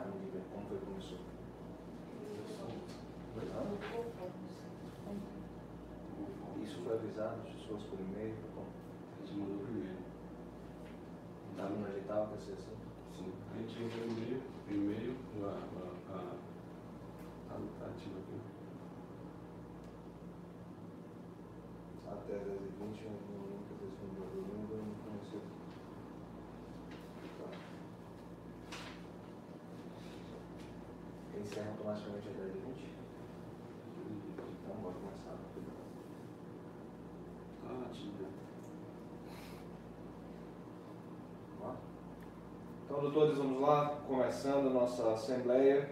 marca, me diga, como foi que começou? Isso foi avisado, as pessoas por e-mail? A gente mandou por e-mail. Estava no edital, quer dizer assim? Sim, a gente enviou e-mail, tá ativo aqui. Até 10h20, no link que vocês enviou do link, eu não conheci. Tá. Encerra automaticamente a 10h20? Então, bora começar. Ah, ativo. Então, doutores, vamos lá, começando a nossa assembleia.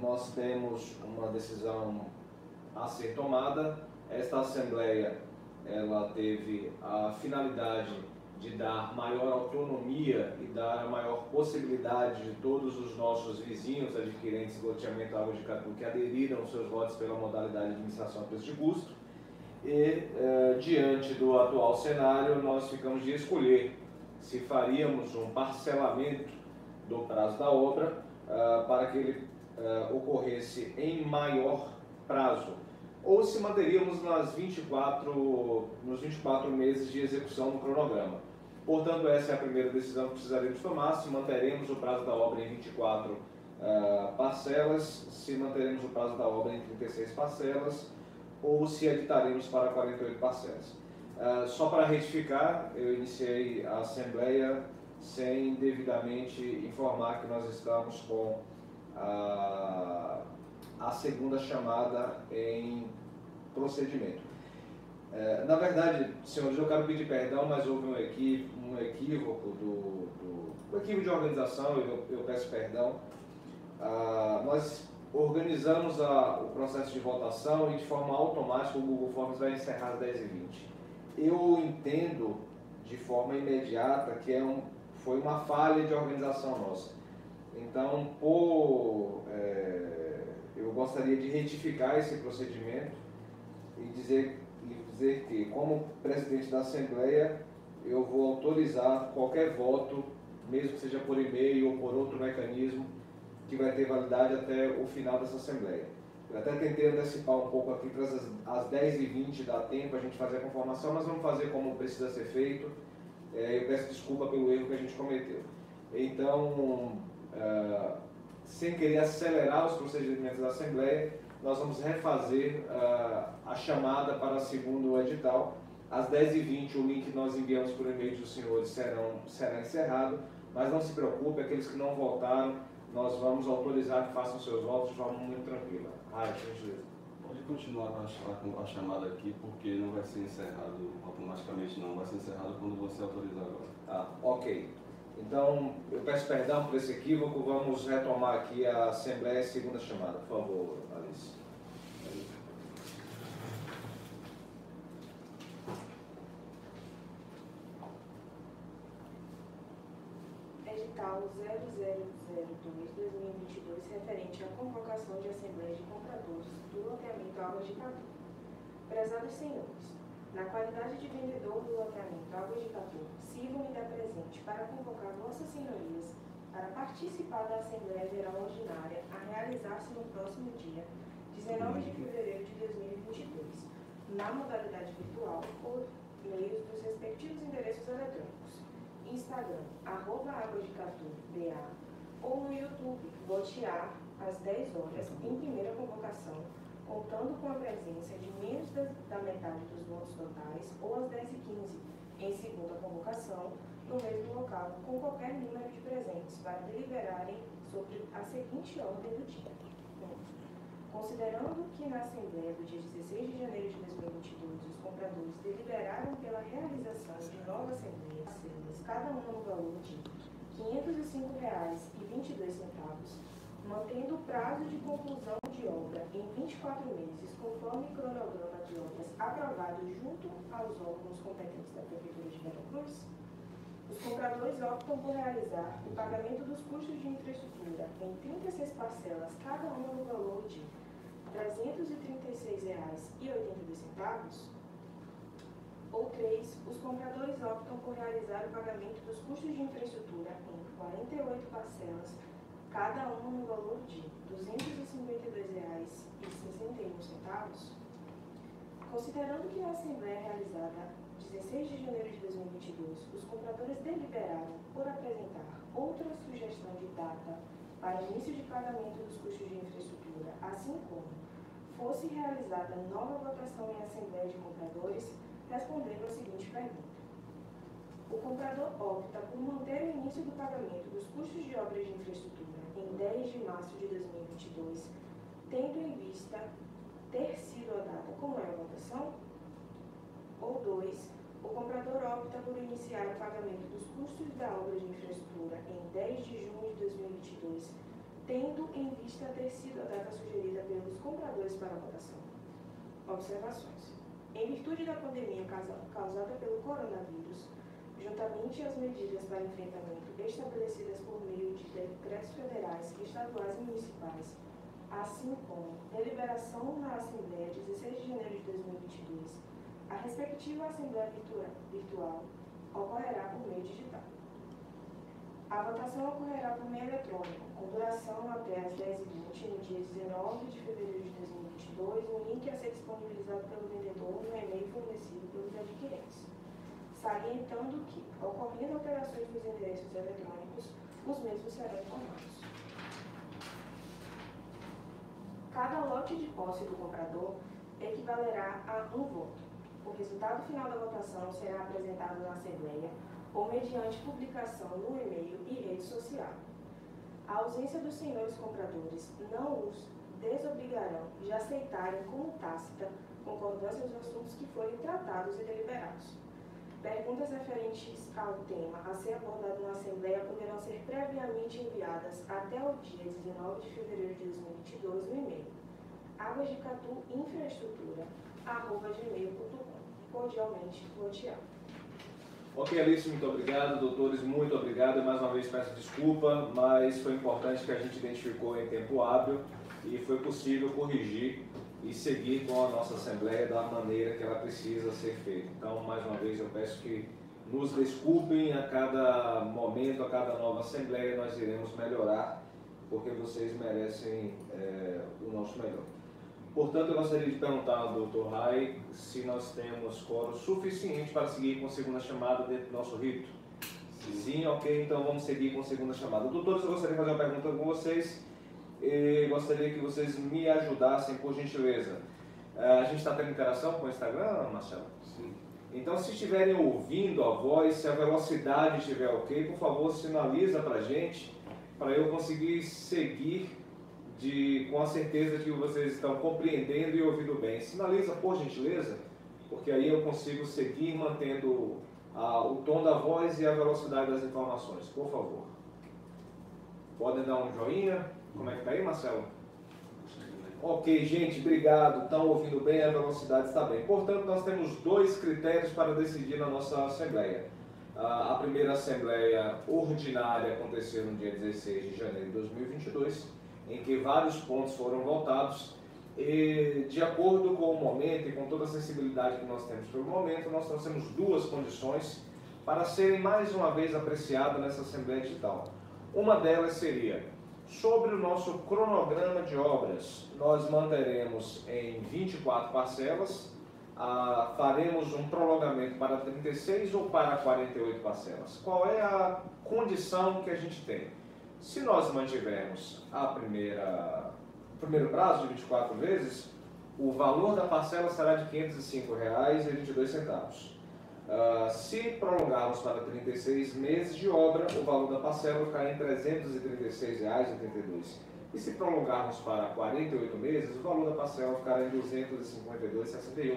Nós temos uma decisão a ser tomada. Esta assembleia, ela teve a finalidade de dar maior autonomia e dar a maior possibilidade de todos os nossos vizinhos adquirentes de loteamento Águas de Catu que aderiram seus votos pela modalidade de administração a preço de custo. E, diante do atual cenário, nós ficamos de escolher se faríamos um parcelamento do prazo da obra para que ele ocorresse em maior prazo, ou se manteríamos nos 24 meses de execução do cronograma. Portanto, essa é a primeira decisão que precisaremos tomar: se manteremos o prazo da obra em 24 parcelas, se manteremos o prazo da obra em 36 parcelas, ou se editaremos para 48 parcelas. Só para retificar, eu iniciei a assembleia sem devidamente informar que nós estamos com a segunda chamada em procedimento. Na verdade, senhores, eu quero pedir perdão, mas houve um equívoco um equívoco de organização, eu peço perdão. Nós organizamos o processo de votação e de forma automática o Google Forms vai encerrar às 10h20. Eu entendo de forma imediata que foi uma falha de organização nossa. Então, eu gostaria de retificar esse procedimento e dizer que, como presidente da Assembleia, eu vou autorizar qualquer voto, mesmo que seja por e-mail ou por outro mecanismo, que vai ter validade até o final dessa Assembleia. Eu até tentei antecipar um pouco aqui, para às 10h20 dá tempo a gente fazer a conformação, mas vamos fazer como precisa ser feito. Eu peço desculpa pelo erro que a gente cometeu. Então, sem querer acelerar os procedimentos da Assembleia, nós vamos refazer a chamada para o segundo edital. Às 10h20 o link que nós enviamos por e-mail dos senhores será encerrado, mas não se preocupe, aqueles que não votaram, nós vamos autorizar que façam seus votos de forma muito tranquila. Pode continuar a chamada aqui, porque não vai ser encerrado automaticamente, não. Vai ser encerrado quando você autorizar agora. Ok. Então, eu peço perdão por esse equívoco. Vamos retomar aqui a Assembleia segunda chamada. Por favor, Alice. Edital 0002/2022, referente à convocação de Assembleia de Compradores do loteamento Águas de Catu. Prezados senhores, na qualidade de vendedor do loteamento Águas de Catu, sirvo-me da presente para convocar vossas senhorias para participar da Assembleia Geral Ordinária a realizar-se no próximo dia 19 de fevereiro de 2022, na modalidade virtual, por meio dos respectivos endereços eletrônicos: Instagram, @águasdecatu.ba, ou no YouTube, votear às 10 horas, em primeira convocação, contando com a presença de menos da metade dos votos totais, ou às 10h15, em segunda convocação, no mesmo local, com qualquer número de presentes, para deliberarem sobre a seguinte ordem do dia. Considerando que na Assembleia do dia 16 de janeiro de 2022, os compradores deliberaram pela realização de nova Assembleia, cada uma no valor de R$ 505,22, mantendo o prazo de conclusão de obra em 24 meses, conforme cronograma de obras aprovado junto aos órgãos competentes da Prefeitura de Veracruz, os compradores optam por realizar o pagamento dos custos de infraestrutura em 36 parcelas, cada uma no valor de R$ 336,82, Ou 3, os compradores optam por realizar o pagamento dos custos de infraestrutura em 48 parcelas, cada uma no valor de R$ 252,61. Considerando que na Assembleia realizada 16 de janeiro de 2022, os compradores deliberaram por apresentar outra sugestão de data para início de pagamento dos custos de infraestrutura, assim como fosse realizada nova votação em Assembleia de Compradores, respondendo a seguinte pergunta. O comprador opta por manter o início do pagamento dos custos de obras de infraestrutura em 10 de março de 2022, tendo em vista ter sido a data como é a votação? Ou 2, o comprador opta por iniciar o pagamento dos custos da obra de infraestrutura em 10 de junho de 2022, tendo em vista ter sido a data sugerida pelos compradores para a votação. Observações. Em virtude da pandemia causada pelo coronavírus, juntamente às medidas para enfrentamento estabelecidas por meio de decretos federais, estaduais e municipais, assim como deliberação na Assembleia 16 de janeiro de 2022, a respectiva Assembleia virtual ocorrerá por meio digital. A votação ocorrerá por meio eletrônico, com duração até às 10h20, no dia 19 de fevereiro de 2022, no link a ser disponibilizado pelo vendedor no e-mail fornecido pelos adquirentes, salientando que, ocorrendo alterações nos endereços eletrônicos, os mesmos serão informados. Cada lote de posse do comprador equivalerá a um voto. O resultado final da votação será apresentado na Assembleia ou mediante publicação no e-mail e rede social. A ausência dos senhores compradores não os desobrigarão de aceitarem como tácita concordância dos assuntos que forem tratados e deliberados. Perguntas referentes ao tema a ser abordado na Assembleia poderão ser previamente enviadas até o dia 19 de fevereiro de 2022 no e-mail aguasdecatuinfraestrutura@gmail.com. Cordialmente, Lotiel. Ok, Alice, muito obrigado. Doutores, muito obrigado. Mais uma vez peço desculpa, mas foi importante que a gente identificou em tempo hábil e foi possível corrigir e seguir com a nossa Assembleia da maneira que ela precisa ser feita. Então, mais uma vez, eu peço que nos desculpem a cada momento, a cada nova Assembleia, nós iremos melhorar, porque vocês merecem o nosso melhor. Portanto, eu gostaria de perguntar ao Dr. Rai se nós temos quórum suficiente para seguir com a segunda chamada dentro do nosso rito. Sim, ok, então vamos seguir com a segunda chamada. Doutores, eu gostaria de fazer uma pergunta com vocês e gostaria que vocês me ajudassem, por gentileza. A gente está tendo interação com o Instagram, Marcelo? Sim. Então, se estiverem ouvindo a voz, se a velocidade estiver ok, por favor, sinaliza para a gente, para eu conseguir seguir com a certeza que vocês estão compreendendo e ouvindo bem. Sinaliza, por gentileza, porque aí eu consigo seguir mantendo o tom da voz e a velocidade das informações. Por favor. Podem dar um joinha? Como é que está aí, Marcelo? Ok, gente, obrigado. Estão ouvindo bem, a velocidade está bem. Portanto, nós temos dois critérios para decidir na nossa Assembleia. A primeira Assembleia ordinária aconteceu no dia 16 de janeiro de 2022, em que vários pontos foram votados e, de acordo com o momento e com toda a sensibilidade que nós temos pelo momento, nós trouxemos duas condições para serem mais uma vez apreciadas nessa Assembleia Digital. Uma delas seria, sobre o nosso cronograma de obras, nós manteremos em 24 parcelas, faremos um prolongamento para 36 ou para 48 parcelas. Qual é a condição que a gente tem? Se nós mantivermos o primeiro prazo de 24 vezes, o valor da parcela será de R$ 505,22. Se prolongarmos para 36 meses de obra, o valor da parcela cai em R$ 336,82. E se prolongarmos para 48 meses, o valor da parcela ficará em R$ 252,61.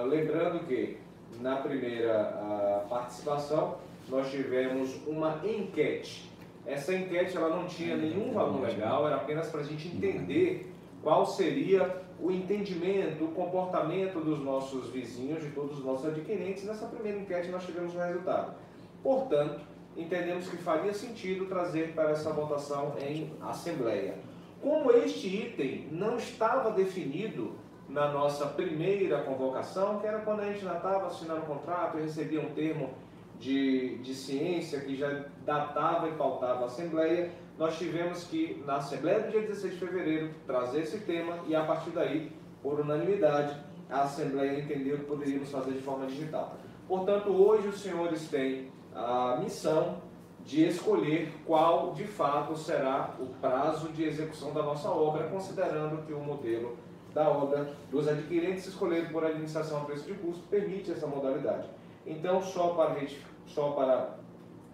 Lembrando que na primeira participação nós tivemos uma enquete. Essa enquete ela não tinha nenhum valor legal, era apenas para a gente entender qual seria o entendimento, o comportamento dos nossos vizinhos, de todos os nossos adquirentes. Nessa primeira enquete nós tivemos um resultado. Portanto, entendemos que faria sentido trazer para essa votação em Assembleia. Como este item não estava definido na nossa primeira convocação, que era quando a gente já estava assinando o contrato e recebia um termo de ciência que já datava e pautava a Assembleia. Nós tivemos que, na Assembleia do dia 16 de fevereiro, trazer esse tema e, a partir daí, por unanimidade, a Assembleia entendeu que poderíamos fazer de forma digital. Portanto, hoje os senhores têm a missão de escolher qual, de fato, será o prazo de execução da nossa obra, considerando que o modelo da obra dos adquirentes escolhido por administração a preço de custo permite essa modalidade. Então, só para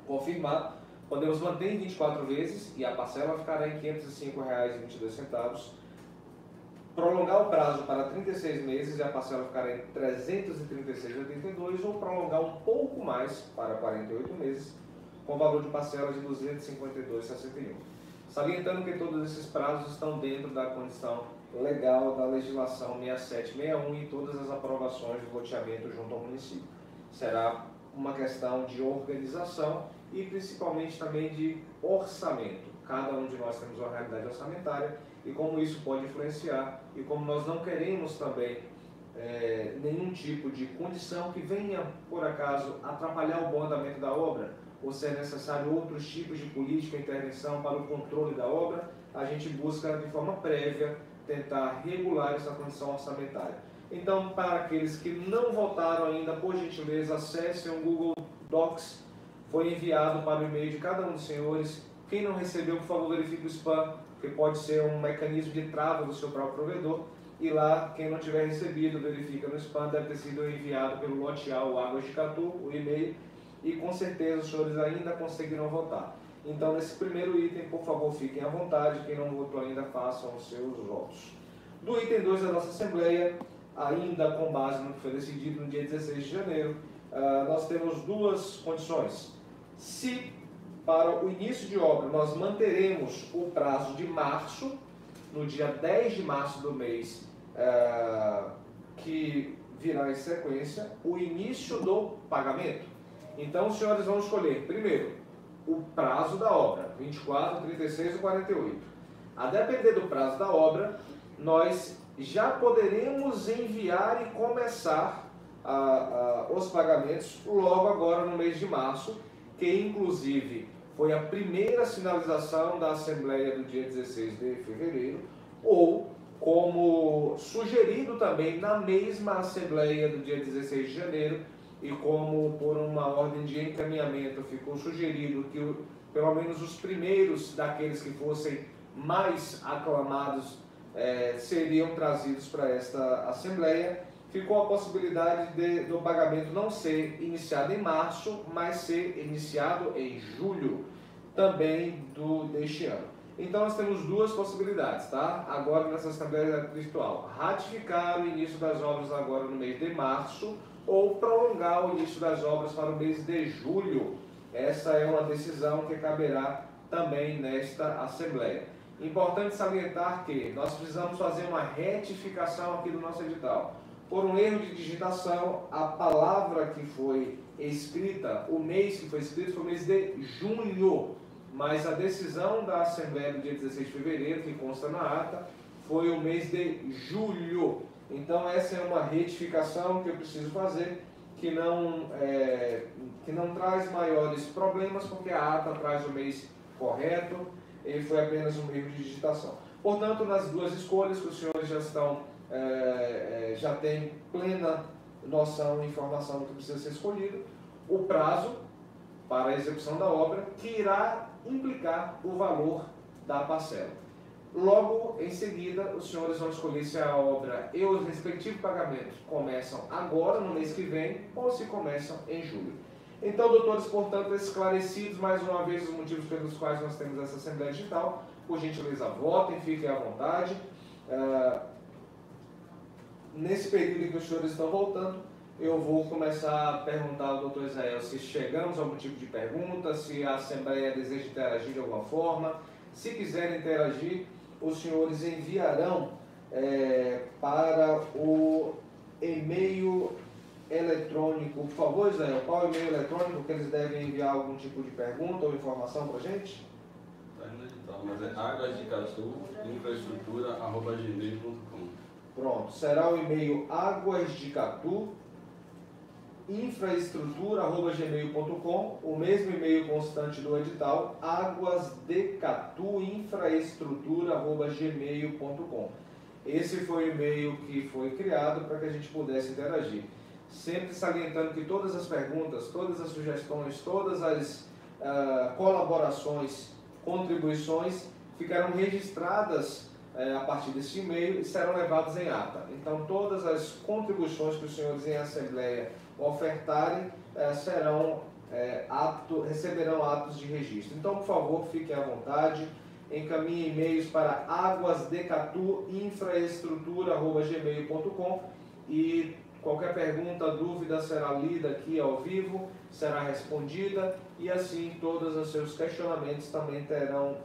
confirmar, podemos manter em 24 vezes e a parcela ficará em R$ 505,22. Prolongar o prazo para 36 meses e a parcela ficará em R$ 336,82, ou prolongar um pouco mais para 48 meses, com valor de parcela de R$ 252,61. Salientando que todos esses prazos estão dentro da condição legal da legislação 6761 e todas as aprovações de loteamento junto ao município. Será uma questão de organização e principalmente também de orçamento. Cada um de nós temos uma realidade orçamentária e como isso pode influenciar e como nós não queremos também nenhum tipo de condição que venha, por acaso, atrapalhar o bom andamento da obra, ou se é necessário outros tipos de política e intervenção para o controle da obra, a gente busca de forma prévia tentar regular essa condição orçamentária. Então, para aqueles que não votaram ainda, por gentileza, acessem o Google Docs, foi enviado para o e-mail de cada um dos senhores. Quem não recebeu, por favor, verifique o spam, que pode ser um mecanismo de trava do seu próprio provedor. E lá, quem não tiver recebido, verifica no spam, deve ter sido enviado pelo loteal Águas de Catu, o e-mail, e com certeza os senhores ainda conseguirão votar. Então, nesse primeiro item, por favor, fiquem à vontade, quem não votou ainda, façam os seus votos. Do item 2 da nossa Assembleia, ainda com base no que foi decidido no dia 16 de janeiro, nós temos duas condições. Se para o início de obra nós manteremos o prazo de março, no dia 10 de março do mês, que virá em sequência, o início do pagamento. Então, os senhores vão escolher, primeiro, o prazo da obra, 24, 36 ou 48. A depender do prazo da obra, nós já poderemos enviar e começar os pagamentos logo agora no mês de março, que inclusive foi a primeira sinalização da Assembleia do dia 16 de fevereiro, ou como sugerido também na mesma Assembleia do dia 16 de janeiro, e como por uma ordem de encaminhamento ficou sugerido que pelo menos os primeiros daqueles que fossem mais aclamados seriam trazidos para esta Assembleia, ficou a possibilidade do pagamento não ser iniciado em março, mas ser iniciado em julho também deste ano. Então nós temos duas possibilidades, tá? Agora nessa Assembleia Virtual, ratificar o início das obras agora no mês de março ou prolongar o início das obras para o mês de julho. Essa é uma decisão que caberá também nesta Assembleia. Importante salientar que nós precisamos fazer uma retificação aqui do nosso edital. Por um erro de digitação, a palavra que foi escrita, o mês que foi escrito foi o mês de junho, mas a decisão da Assembleia do dia 16 de fevereiro, que consta na ata, foi o mês de julho. Então essa é uma retificação que eu preciso fazer, que não traz maiores problemas, porque a ata traz o mês correto e foi apenas um erro de digitação. Portanto, nas duas escolhas que os senhores já têm plena noção e informação do que precisa ser escolhido, o prazo para a execução da obra, que irá implicar o valor da parcela. Logo em seguida, os senhores vão escolher se a obra e os respectivos pagamentos começam agora, no mês que vem, ou se começam em julho. Então, doutores, portanto, esclarecidos mais uma vez os motivos pelos quais nós temos essa Assembleia Digital, por gentileza, votem, fiquem à vontade. Nesse período em que os senhores estão voltando, eu vou começar a perguntar ao doutor Israel se chegamos a algum tipo de pergunta, se a Assembleia deseja interagir de alguma forma. Se quiserem interagir, os senhores enviarão para o e-mail eletrônico. Por favor, Israel, qual é o e-mail eletrônico que eles devem enviar algum tipo de pergunta ou informação para a gente? Está no edital, mas é águasdecatu.infraestrutura@gmail.com. Pronto, será o e-mail aguasdecatu.infraestrutura@gmail.com, o mesmo e-mail constante do edital, aguasdecatu.infraestrutura@gmail.com. Esse foi o e-mail que foi criado para que a gente pudesse interagir. Sempre salientando que todas as perguntas, todas as sugestões, todas as colaborações, contribuições ficarão registradas a partir deste e-mail e serão levadas em ata. Então, todas as contribuições que os senhores em assembleia ofertarem receberão atos de registro. Então, por favor, fiquem à vontade, encaminhem e-mails para aguasdecatu.infraestrutura@gmail.com e qualquer pergunta, dúvida será lida aqui ao vivo, será respondida e assim todos os seus questionamentos também serão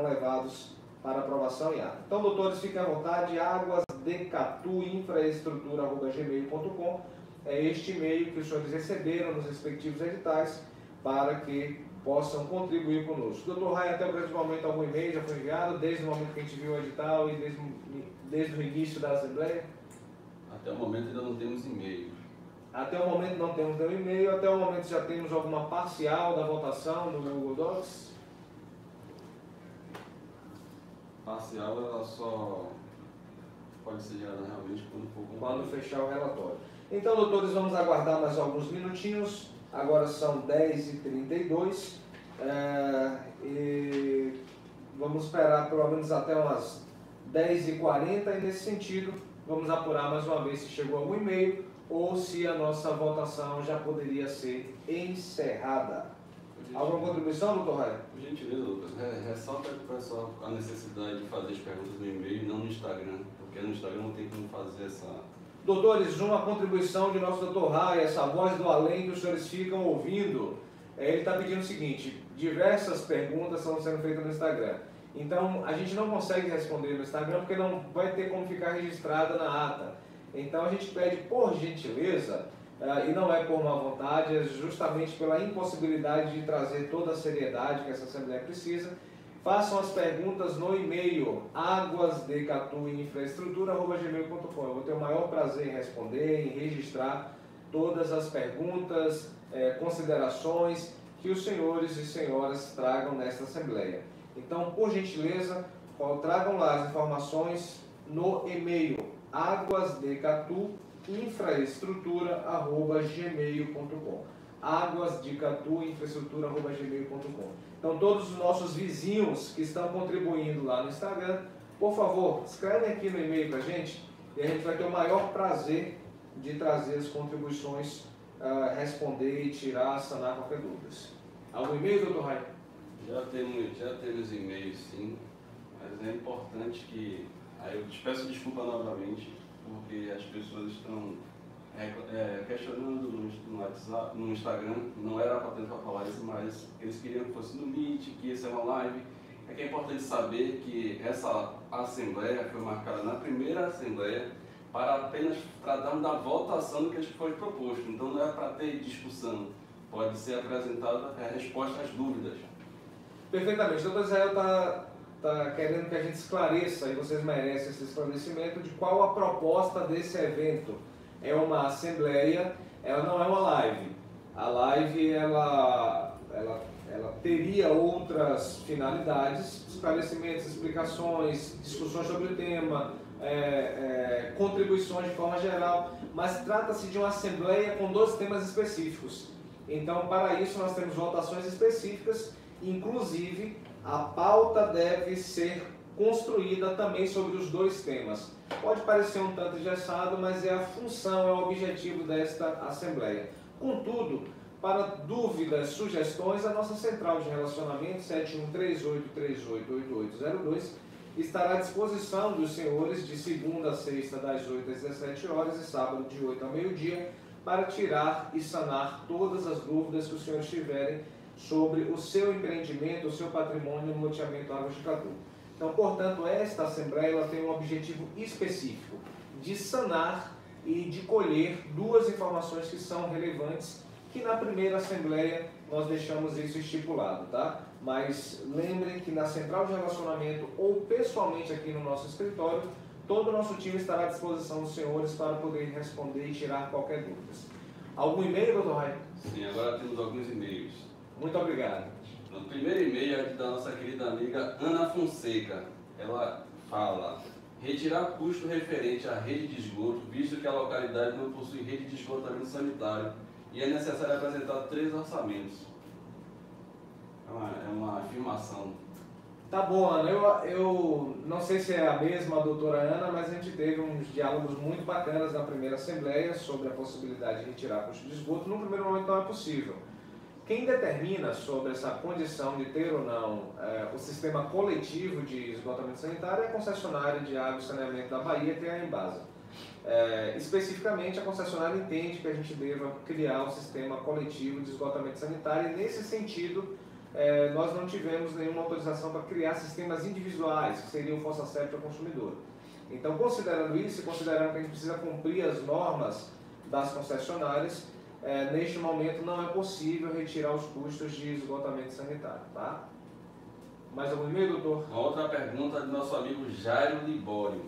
levados para aprovação em ata. Então, doutores, fiquem à vontade, aguasdecatu.infraestrutura@gmail.com é este e-mail que os senhores receberam nos respectivos editais para que possam contribuir conosco. Doutor Rai, até o presente momento algum e-mail já foi enviado, desde o momento que a gente viu o edital e desde o início da Assembleia? Até o momento ainda não temos e-mail. Até o momento não temos nenhum e-mail, até o momento já temos alguma parcial da votação no Google Docs? Parcial ela só pode ser gerada realmente quando fechar o relatório. Então, doutores, vamos aguardar mais alguns minutinhos. Agora são 10h32 e vamos esperar pelo menos até umas 10h40 e nesse sentido vamos apurar mais uma vez se chegou algum e-mail ou se a nossa votação já poderia ser encerrada. Alguma contribuição, doutor Raia? Por gentileza, Lucas, ressalta para o pessoal a necessidade de fazer as perguntas no e-mail e não no Instagram, porque no Instagram não tem como fazer essa... Doutores, uma contribuição de nosso doutor Raia, essa voz do além que os senhores ficam ouvindo. Ele está pedindo o seguinte, diversas perguntas estão sendo feitas no Instagram. Então, a gente não consegue responder no Instagram porque não vai ter como ficar registrada na ata. Então, a gente pede, por gentileza, e não é por má vontade, é justamente pela impossibilidade de trazer toda a seriedade que essa Assembleia precisa, façam as perguntas no e-mail aguasdecatu.infraestrutura@gmail.com. Eu vou ter o maior prazer em responder, em registrar todas as perguntas, considerações que os senhores e senhoras tragam nesta Assembleia. Então, por gentileza, tragam lá as informações no e-mail aguasdecatu.infraestrutura@gmail.com. aguasdecatu.infraestrutura@gmail.com. Então, todos os nossos vizinhos que estão contribuindo lá no Instagram, por favor, escrevem aqui no e-mail para a gente e a gente vai ter o maior prazer de trazer as contribuições, responder e tirar, sanar qualquer dúvida. Algum e-mail, doutor Rai? Já temos e-mails, sim, mas é importante que... Aí eu te peço desculpa novamente, porque as pessoas estão questionando no WhatsApp, no Instagram, não era para tentar falar isso, mas eles queriam que fosse no Meet, que ia ser uma live. É que é importante saber que essa Assembleia foi marcada na primeira Assembleia para apenas tratarmos da votação do que foi proposto. Então não é para ter discussão, pode ser apresentada a resposta às dúvidas. Perfeitamente. O doutor Israel está querendo que a gente esclareça, e vocês merecem esse esclarecimento, de qual a proposta desse evento. É uma assembleia, ela não é uma live. A live, ela teria outras finalidades, esclarecimentos, explicações, discussões sobre o tema, contribuições de forma geral, mas trata-se de uma assembleia com 2 temas específicos. Então, para isso, nós temos votações específicas. Inclusive, a pauta deve ser construída também sobre os 2 temas. Pode parecer um tanto engessado, mas é a função, é o objetivo desta Assembleia. Contudo, para dúvidas, sugestões, a nossa central de relacionamento, 7138388802, estará à disposição dos senhores de segunda a sexta, das 8 às 17 horas e sábado de 8 ao meio-dia, para tirar e sanar todas as dúvidas que os senhores tiverem sobre o seu empreendimento, o seu patrimônio no loteamento Águas de Catu. Então, portanto, esta Assembleia ela tem um objetivo específico de sanar e de colher 2 informações que são relevantes, que na primeira Assembleia nós deixamos isso estipulado, tá? Mas lembrem que na central de relacionamento ou pessoalmente aqui no nosso escritório, todo o nosso time estará à disposição dos senhores para poder responder e tirar qualquer dúvida. Algum e-mail, doutor Rai? Sim, agora temos alguns e-mails. Muito obrigado. O primeiro e-mail é da nossa querida amiga Ana Fonseca. Ela fala: retirar custo referente à rede de esgoto, visto que a localidade não possui rede de esgotamento sanitário e é necessário apresentar 3 orçamentos. É uma afirmação. Tá bom, Ana. Eu não sei se é a mesma doutora Ana, mas a gente teve uns diálogos muito bacanas na primeira assembleia sobre a possibilidade de retirar custo de esgoto. No primeiro momento não é possível. Quem determina sobre essa condição de ter ou não o sistema coletivo de esgotamento sanitário é a concessionária de água e saneamento da Bahia, que é a Embasa. Especificamente, a concessionária entende que a gente deva criar um sistema coletivo de esgotamento sanitário e, nesse sentido, nós não tivemos nenhuma autorização para criar sistemas individuais, que seriam fossa séptica ao consumidor. Então, considerando isso e considerando que a gente precisa cumprir as normas das concessionárias, neste momento não é possível retirar os custos de esgotamento sanitário, tá? Mais algum e-mail, doutor? Uma outra pergunta do nosso amigo Jairo Libório.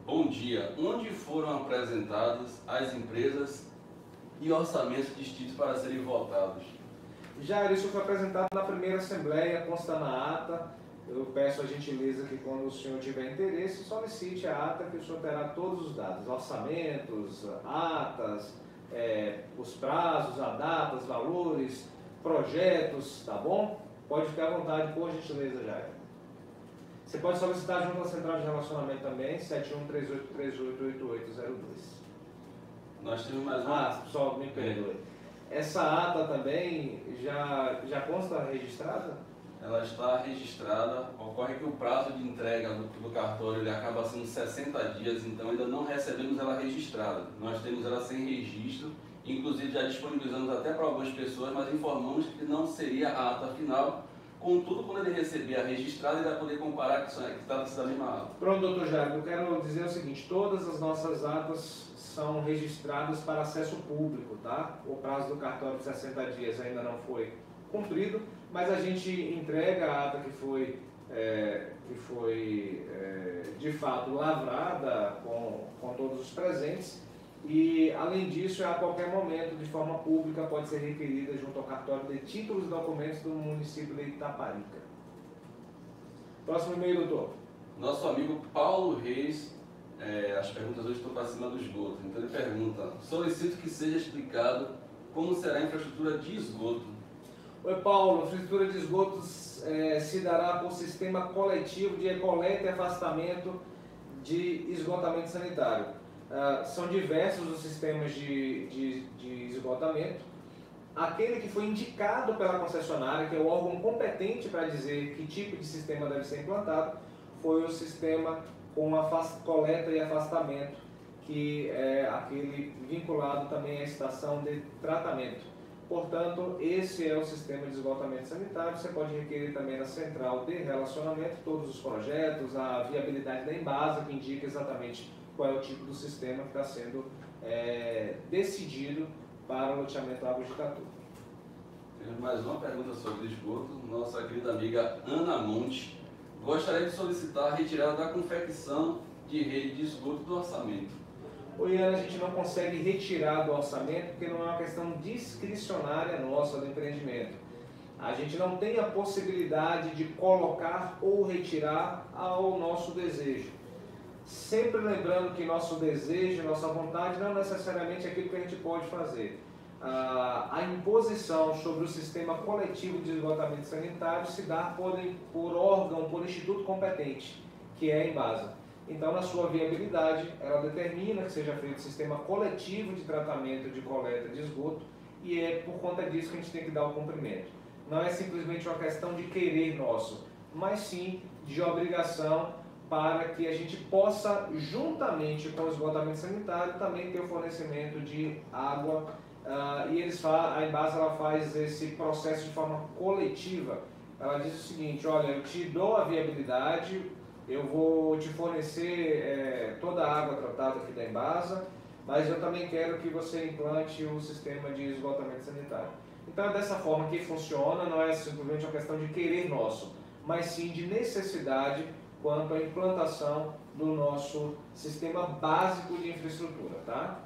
Bom dia. Onde foram apresentadas as empresas e orçamentos distintos para serem votados? Jairo, isso foi apresentado na primeira assembleia, consta na ata. Eu peço a gentileza que, quando o senhor tiver interesse, solicite a ata, que o senhor terá todos os dados, orçamentos, atas, os prazos, a data, os valores, projetos, tá bom? Pode ficar à vontade, por gentileza, Jair. Você pode solicitar junto à Central de Relacionamento também, 7138388802. Nós temos mais uma. Só me perdoe. Essa ata também já consta registrada? Ela está registrada, ocorre que o prazo de entrega do cartório ele acaba sendo 60 dias, então ainda não recebemos ela registrada. Nós temos ela sem registro, inclusive já disponibilizamos até para algumas pessoas, mas informamos que não seria a ata final. Contudo, quando ele receber a registrada, ele vai poder comparar que está da mesma ata. Pronto, doutor Jair, eu quero dizer o seguinte: todas as nossas atas são registradas para acesso público, tá? O prazo do cartório de 60 dias ainda não foi cumprido, mas a gente entrega a ata que foi de fato lavrada com todos os presentes e, além disso, a qualquer momento, de forma pública, pode ser requerida junto ao cartório de títulos e documentos do município de Itaparica. Próximo e-mail, doutor. Nosso amigo Paulo Reis, as perguntas hoje estão para cima do esgoto, então ele pergunta: solicito que seja explicado como será a infraestrutura de esgoto. Oi, Paulo, a infraestrutura de esgotos se dará por sistema coletivo de coleta e afastamento de esgotamento sanitário. São diversos os sistemas de esgotamento. Aquele que foi indicado pela concessionária, que é o órgão competente para dizer que tipo de sistema deve ser implantado, foi o sistema com coleta e afastamento, que é aquele vinculado também à estação de tratamento. Portanto, esse é o sistema de esgotamento sanitário. Você pode requerer também na central de relacionamento todos os projetos, a viabilidade da Embasa, que indica exatamente qual é o tipo do sistema que está sendo decidido para o loteamento Águas de Catu. Temos mais uma pergunta sobre esgoto. Nossa querida amiga Ana Monte gostaria de solicitar a retirada da confecção de rede de esgoto do orçamento. Oi, Ana, a gente não consegue retirar do orçamento porque não é uma questão discricionária nossa do empreendimento. A gente não tem a possibilidade de colocar ou retirar ao nosso desejo. Sempre lembrando que nosso desejo, nossa vontade não é necessariamente aquilo que a gente pode fazer. A imposição sobre o sistema coletivo de esgotamento sanitário se dá por órgão, por instituto competente, que é a Embasa. Então, na sua viabilidade, ela determina que seja feito sistema coletivo de tratamento de coleta de esgoto e é por conta disso que a gente tem que dar o cumprimento. Não é simplesmente uma questão de querer nosso, mas sim de obrigação para que a gente possa, juntamente com o esgotamento sanitário, também ter o fornecimento de água. E a Embasa ela faz esse processo de forma coletiva. Ela diz o seguinte: olha, eu te dou a viabilidade, eu vou te fornecer toda a água tratada aqui da Embasa, mas eu também quero que você implante o sistema de esgotamento sanitário. Então é dessa forma que funciona, não é simplesmente uma questão de querer nosso, mas sim de necessidade quanto à implantação do nosso sistema básico de infraestrutura, tá?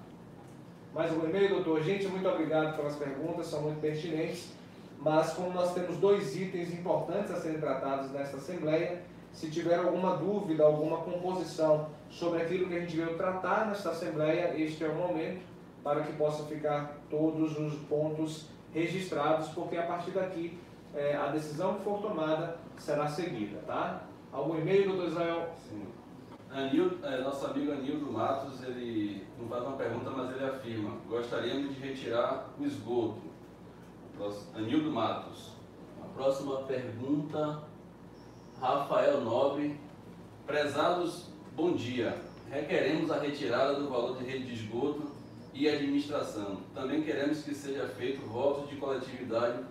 Mais algum e-mail, doutor? Gente, muito obrigado pelas perguntas, são muito pertinentes, mas como nós temos 2 itens importantes a serem tratados nesta Assembleia, se tiver alguma dúvida, alguma composição sobre aquilo que a gente veio tratar nesta Assembleia, este é o momento para que possa ficar todos os pontos registrados, porque a partir daqui a decisão que for tomada será seguida, tá? Algum e-mail, doutor Israel? Sim. Nosso amigo Anildo Matos, ele não faz uma pergunta, mas ele afirma: gostaríamos de retirar o esgoto. Anildo Matos. A próxima pergunta, Rafael Nobre. Prezados, bom dia. Requeremos a retirada do valor de rede de esgoto e administração. Também queremos que seja feito voto de coletividade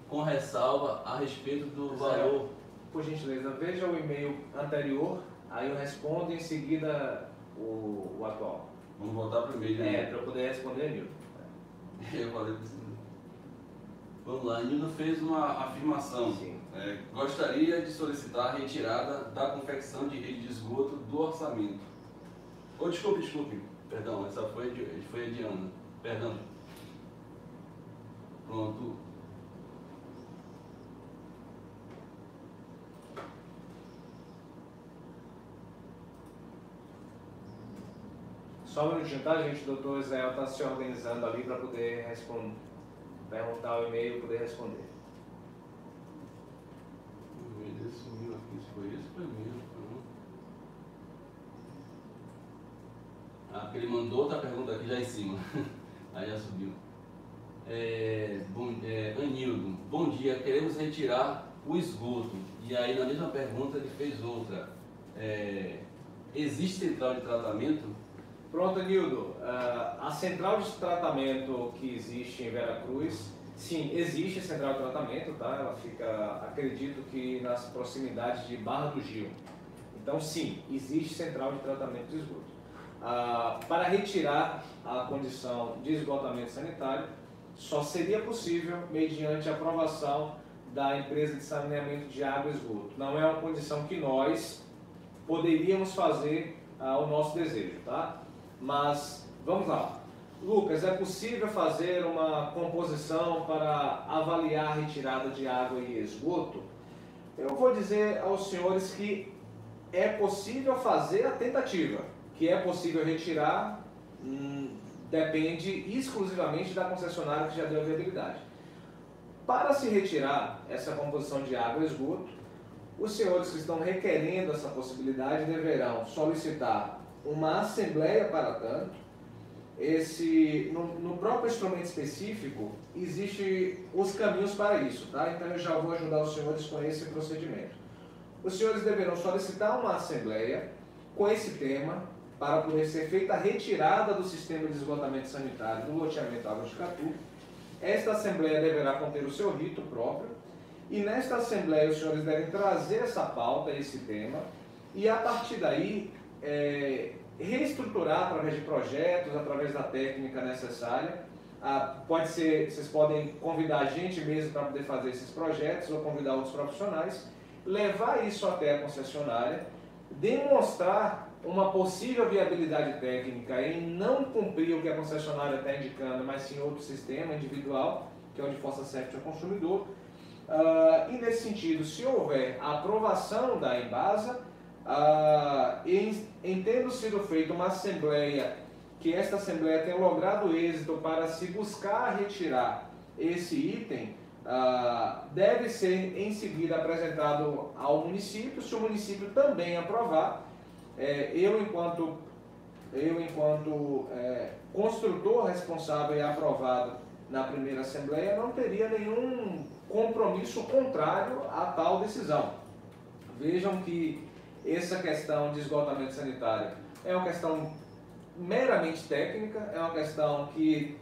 com ressalva a respeito do valor. Por gentileza, veja o e-mail anterior, aí eu respondo em seguida o atual. Vamos voltar para o e-mail. Né? Para eu poder responder, Nildo. Eu falei para você. Vamos lá, Nildo fez uma afirmação. Gostaria de solicitar a retirada da confecção de rede de esgoto do orçamento. Oh, desculpe. Perdão, essa foi a Diana. Perdão. Pronto. Só um minutinho, tá, gente? O doutor Israel está se organizando ali para poder responder, perguntar o e-mail e poder responder. O e-mail sumiu aqui, se foi isso, foi mesmo. Porque ele mandou outra pergunta aqui já em cima. Aí já subiu. Anildo, bom dia, queremos retirar o esgoto. E aí na mesma pergunta ele fez outra. Existe central de tratamento? Pronto, Nildo. A central de tratamento que existe em Veracruz, sim, existe central de tratamento, tá? Ela fica, acredito que nas proximidades de Barra do Gil. Então, sim, existe central de tratamento de esgoto. Para retirar a condição de esgotamento sanitário, só seria possível mediante a aprovação da empresa de saneamento de água e esgoto. Não é uma condição que nós poderíamos fazer ao nosso desejo, tá? Mas, vamos lá. Lucas, é possível fazer uma composição para avaliar a retirada de água e esgoto? Eu vou dizer aos senhores que é possível fazer a tentativa, que é possível retirar, depende exclusivamente da concessionária que já deu a viabilidade. Para se retirar essa composição de água e esgoto, os senhores que estão requerendo essa possibilidade deverão solicitar uma assembleia para tanto. No próprio instrumento específico, existem os caminhos para isso, tá? Então eu já vou ajudar os senhores com esse procedimento. Os senhores deverão solicitar uma assembleia com esse tema, para poder ser feita a retirada do sistema de esgotamento sanitário do loteamento Águas de Catu. Esta assembleia deverá conter o seu rito próprio, e nesta assembleia os senhores devem trazer essa pauta, esse tema, e a partir daí reestruturar através de projetos, através da técnica necessária. Pode ser, vocês podem convidar a gente mesmo para poder fazer esses projetos, ou convidar outros profissionais, levar isso até a concessionária, demonstrar uma possível viabilidade técnica em não cumprir o que a concessionária está indicando, mas sim outro sistema individual, que é o de força séptica ao consumidor. E nesse sentido, se houver a aprovação da Embasa, em tendo sido feita uma assembleia, que esta assembleia tenha logrado êxito para se buscar retirar esse item, deve ser em seguida apresentado ao município. Se o município também aprovar, eu enquanto construtor responsável e aprovado na primeira assembleia, não teria nenhum compromisso contrário a tal decisão. Vejam que essa questão de esgotamento sanitário é uma questão meramente técnica, é uma questão que,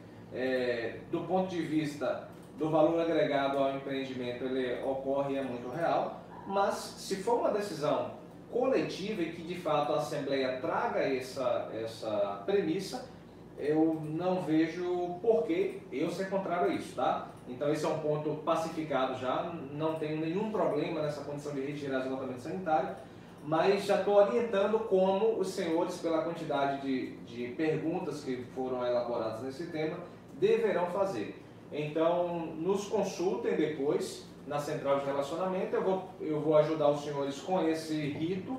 do ponto de vista do valor agregado ao empreendimento, ele ocorre e é muito real, mas se for uma decisão coletiva e que de fato a Assembleia traga essa premissa, eu não vejo por que eu ser contrário a isso, tá? Então esse é um ponto pacificado já, não tenho nenhum problema nessa condição de retirar esgotamento sanitário, mas já estou orientando como os senhores, pela quantidade de perguntas que foram elaboradas nesse tema, deverão fazer. Então, nos consultem depois na central de relacionamento, eu vou ajudar os senhores com esse rito,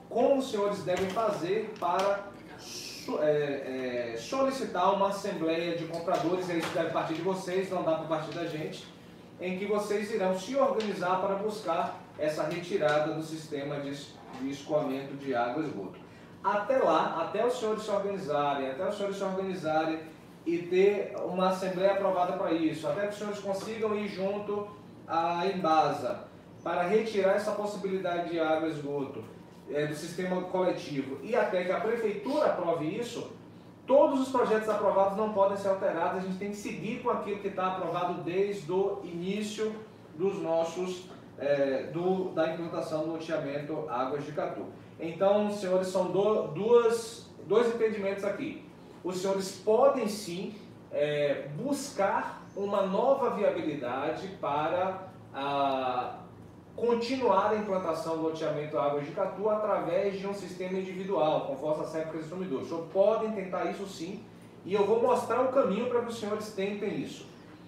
como os senhores devem fazer para solicitar uma assembleia de compradores, e isso deve partir de vocês, não dá para partir da gente, em que vocês irão se organizar para buscar essa retirada do sistema de escoamento de água e esgoto. Até lá, até os senhores se organizarem e ter uma assembleia aprovada para isso, até que os senhores consigam ir junto à Embasa para retirar essa possibilidade de água e esgoto do sistema coletivo e até que a prefeitura aprove isso, todos os projetos aprovados não podem ser alterados, a gente tem que seguir com aquilo que está aprovado desde o início dos nossos, da implantação do loteamento Águas de Catu. Então, senhores, são dois entendimentos aqui. Os senhores podem sim buscar uma nova viabilidade para continuar a implantação do loteamento Águas de Catu através de um sistema individual, com força séptica e consumidores. Os senhores podem tentar isso sim, e eu vou mostrar o caminho para que os senhores tentem isso.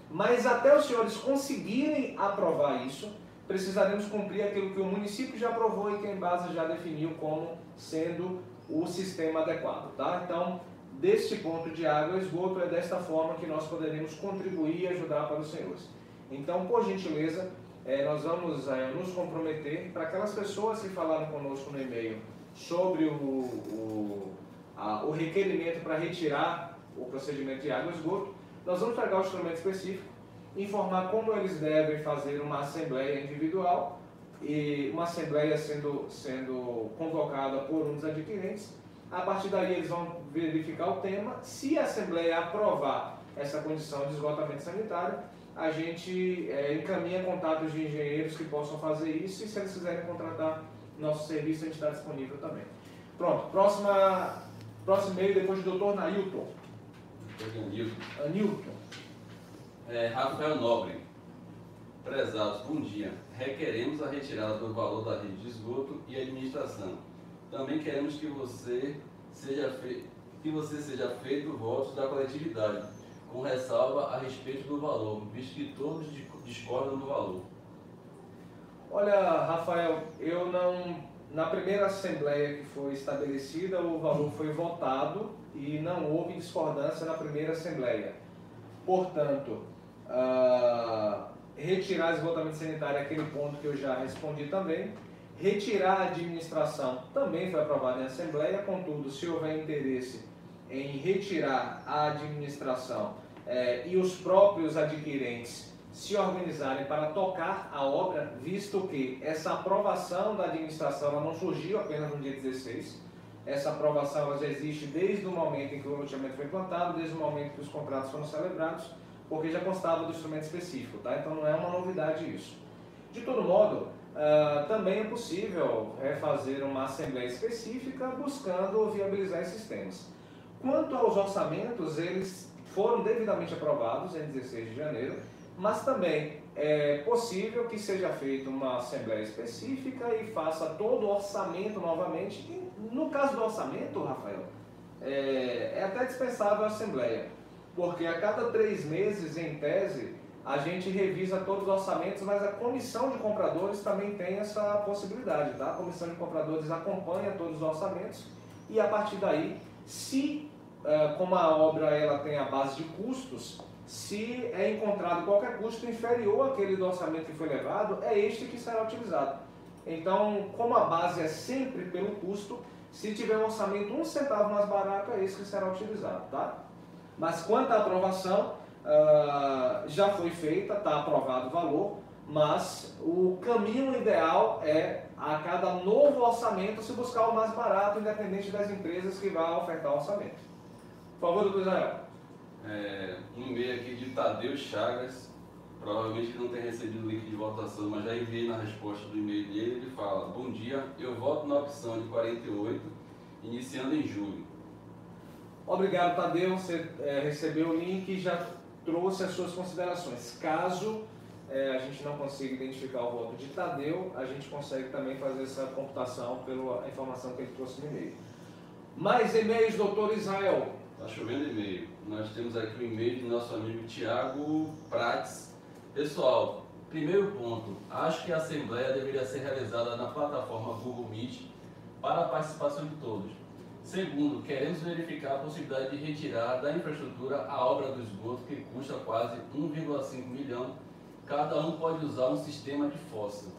Mas até os senhores conseguirem aprovar isso, precisaremos cumprir aquilo que o município já aprovou e que a Embasa já definiu como sendo o sistema adequado, tá? Então, deste ponto de água e esgoto, é desta forma que nós poderemos contribuir e ajudar para os senhores. Então, por gentileza, nós vamos nos comprometer para aquelas pessoas que falaram conosco no e-mail sobre o requerimento para retirar o procedimento de água e esgoto, nós vamos pegar o instrumento específico, informar como eles devem fazer uma assembleia individual, e uma assembleia sendo convocada por um dos adquirentes. A partir daí eles vão verificar o tema. Se a assembleia aprovar essa condição de esgotamento sanitário, a gente encaminha contatos de engenheiros que possam fazer isso, e se eles quiserem contratar nosso serviço, a gente está disponível também. Pronto, próximo e-mail depois do Dr. Nailton. Anilton. Rafael Nobre. Prezados, bom dia. Requeremos a retirada do valor da rede de esgoto e administração. Também queremos que você seja feito votos da coletividade, com ressalva a respeito do valor, visto que todos discordam do valor. Olha, Rafael, na primeira assembleia que foi estabelecida, o valor foi votado e não houve discordância na primeira assembleia. Portanto, retirar esgotamento sanitário é aquele ponto que eu já respondi também. Retirar a administração também foi aprovado em assembleia, contudo, se houver interesse em retirar a administração e os próprios adquirentes se organizarem para tocar a obra, visto que essa aprovação da administração ela não surgiu apenas no dia 16, essa aprovação ela já existe desde o momento em que o loteamento foi implantado, desde o momento que os contratos foram celebrados, porque já constava do instrumento específico, tá? Então não é uma novidade isso. De todo modo, também é possível refazer uma assembleia específica buscando viabilizar esses temas. Quanto aos orçamentos, eles foram devidamente aprovados em 16 de janeiro, mas também é possível que seja feita uma assembleia específica e faça todo o orçamento novamente. E no caso do orçamento, Rafael, é até dispensável a assembleia, porque a cada 3 meses, em tese, a gente revisa todos os orçamentos, mas a comissão de compradores também tem essa possibilidade, tá? A comissão de compradores acompanha todos os orçamentos e a partir daí, se como a obra ela tem a base de custos, se é encontrado qualquer custo inferior àquele do orçamento que foi levado, é este que será utilizado. Então, como a base é sempre pelo custo, se tiver um orçamento 1 centavo mais barato, é esse que será utilizado, tá? Mas quanto à aprovação, já foi feita, está aprovado o valor, mas o caminho ideal é, a cada novo orçamento, se buscar o mais barato, independente das empresas que vão ofertar o orçamento. Por favor, doutor Israel. Um e-mail aqui de Tadeu Chagas, provavelmente que não tem recebido o link de votação, mas já enviei na resposta do e-mail dele. Ele fala: bom dia, eu voto na opção de 48, iniciando em julho. Obrigado, Tadeu. Você recebeu o link e já trouxe as suas considerações. Caso a gente não consiga identificar o voto de Tadeu, a gente consegue também fazer essa computação pela informação que ele trouxe no e-mail. Mais e-mails, doutor Israel. Está chovendo e-mail. Nós temos aqui o e-mail do nosso amigo Tiago Prates. Pessoal, primeiro ponto, acho que a Assembleia deveria ser realizada na plataforma Google Meet para a participação de todos. Segundo, queremos verificar a possibilidade de retirar da infraestrutura a obra do esgoto, que custa quase 1,5 milhão. Cada um pode usar um sistema de fossa.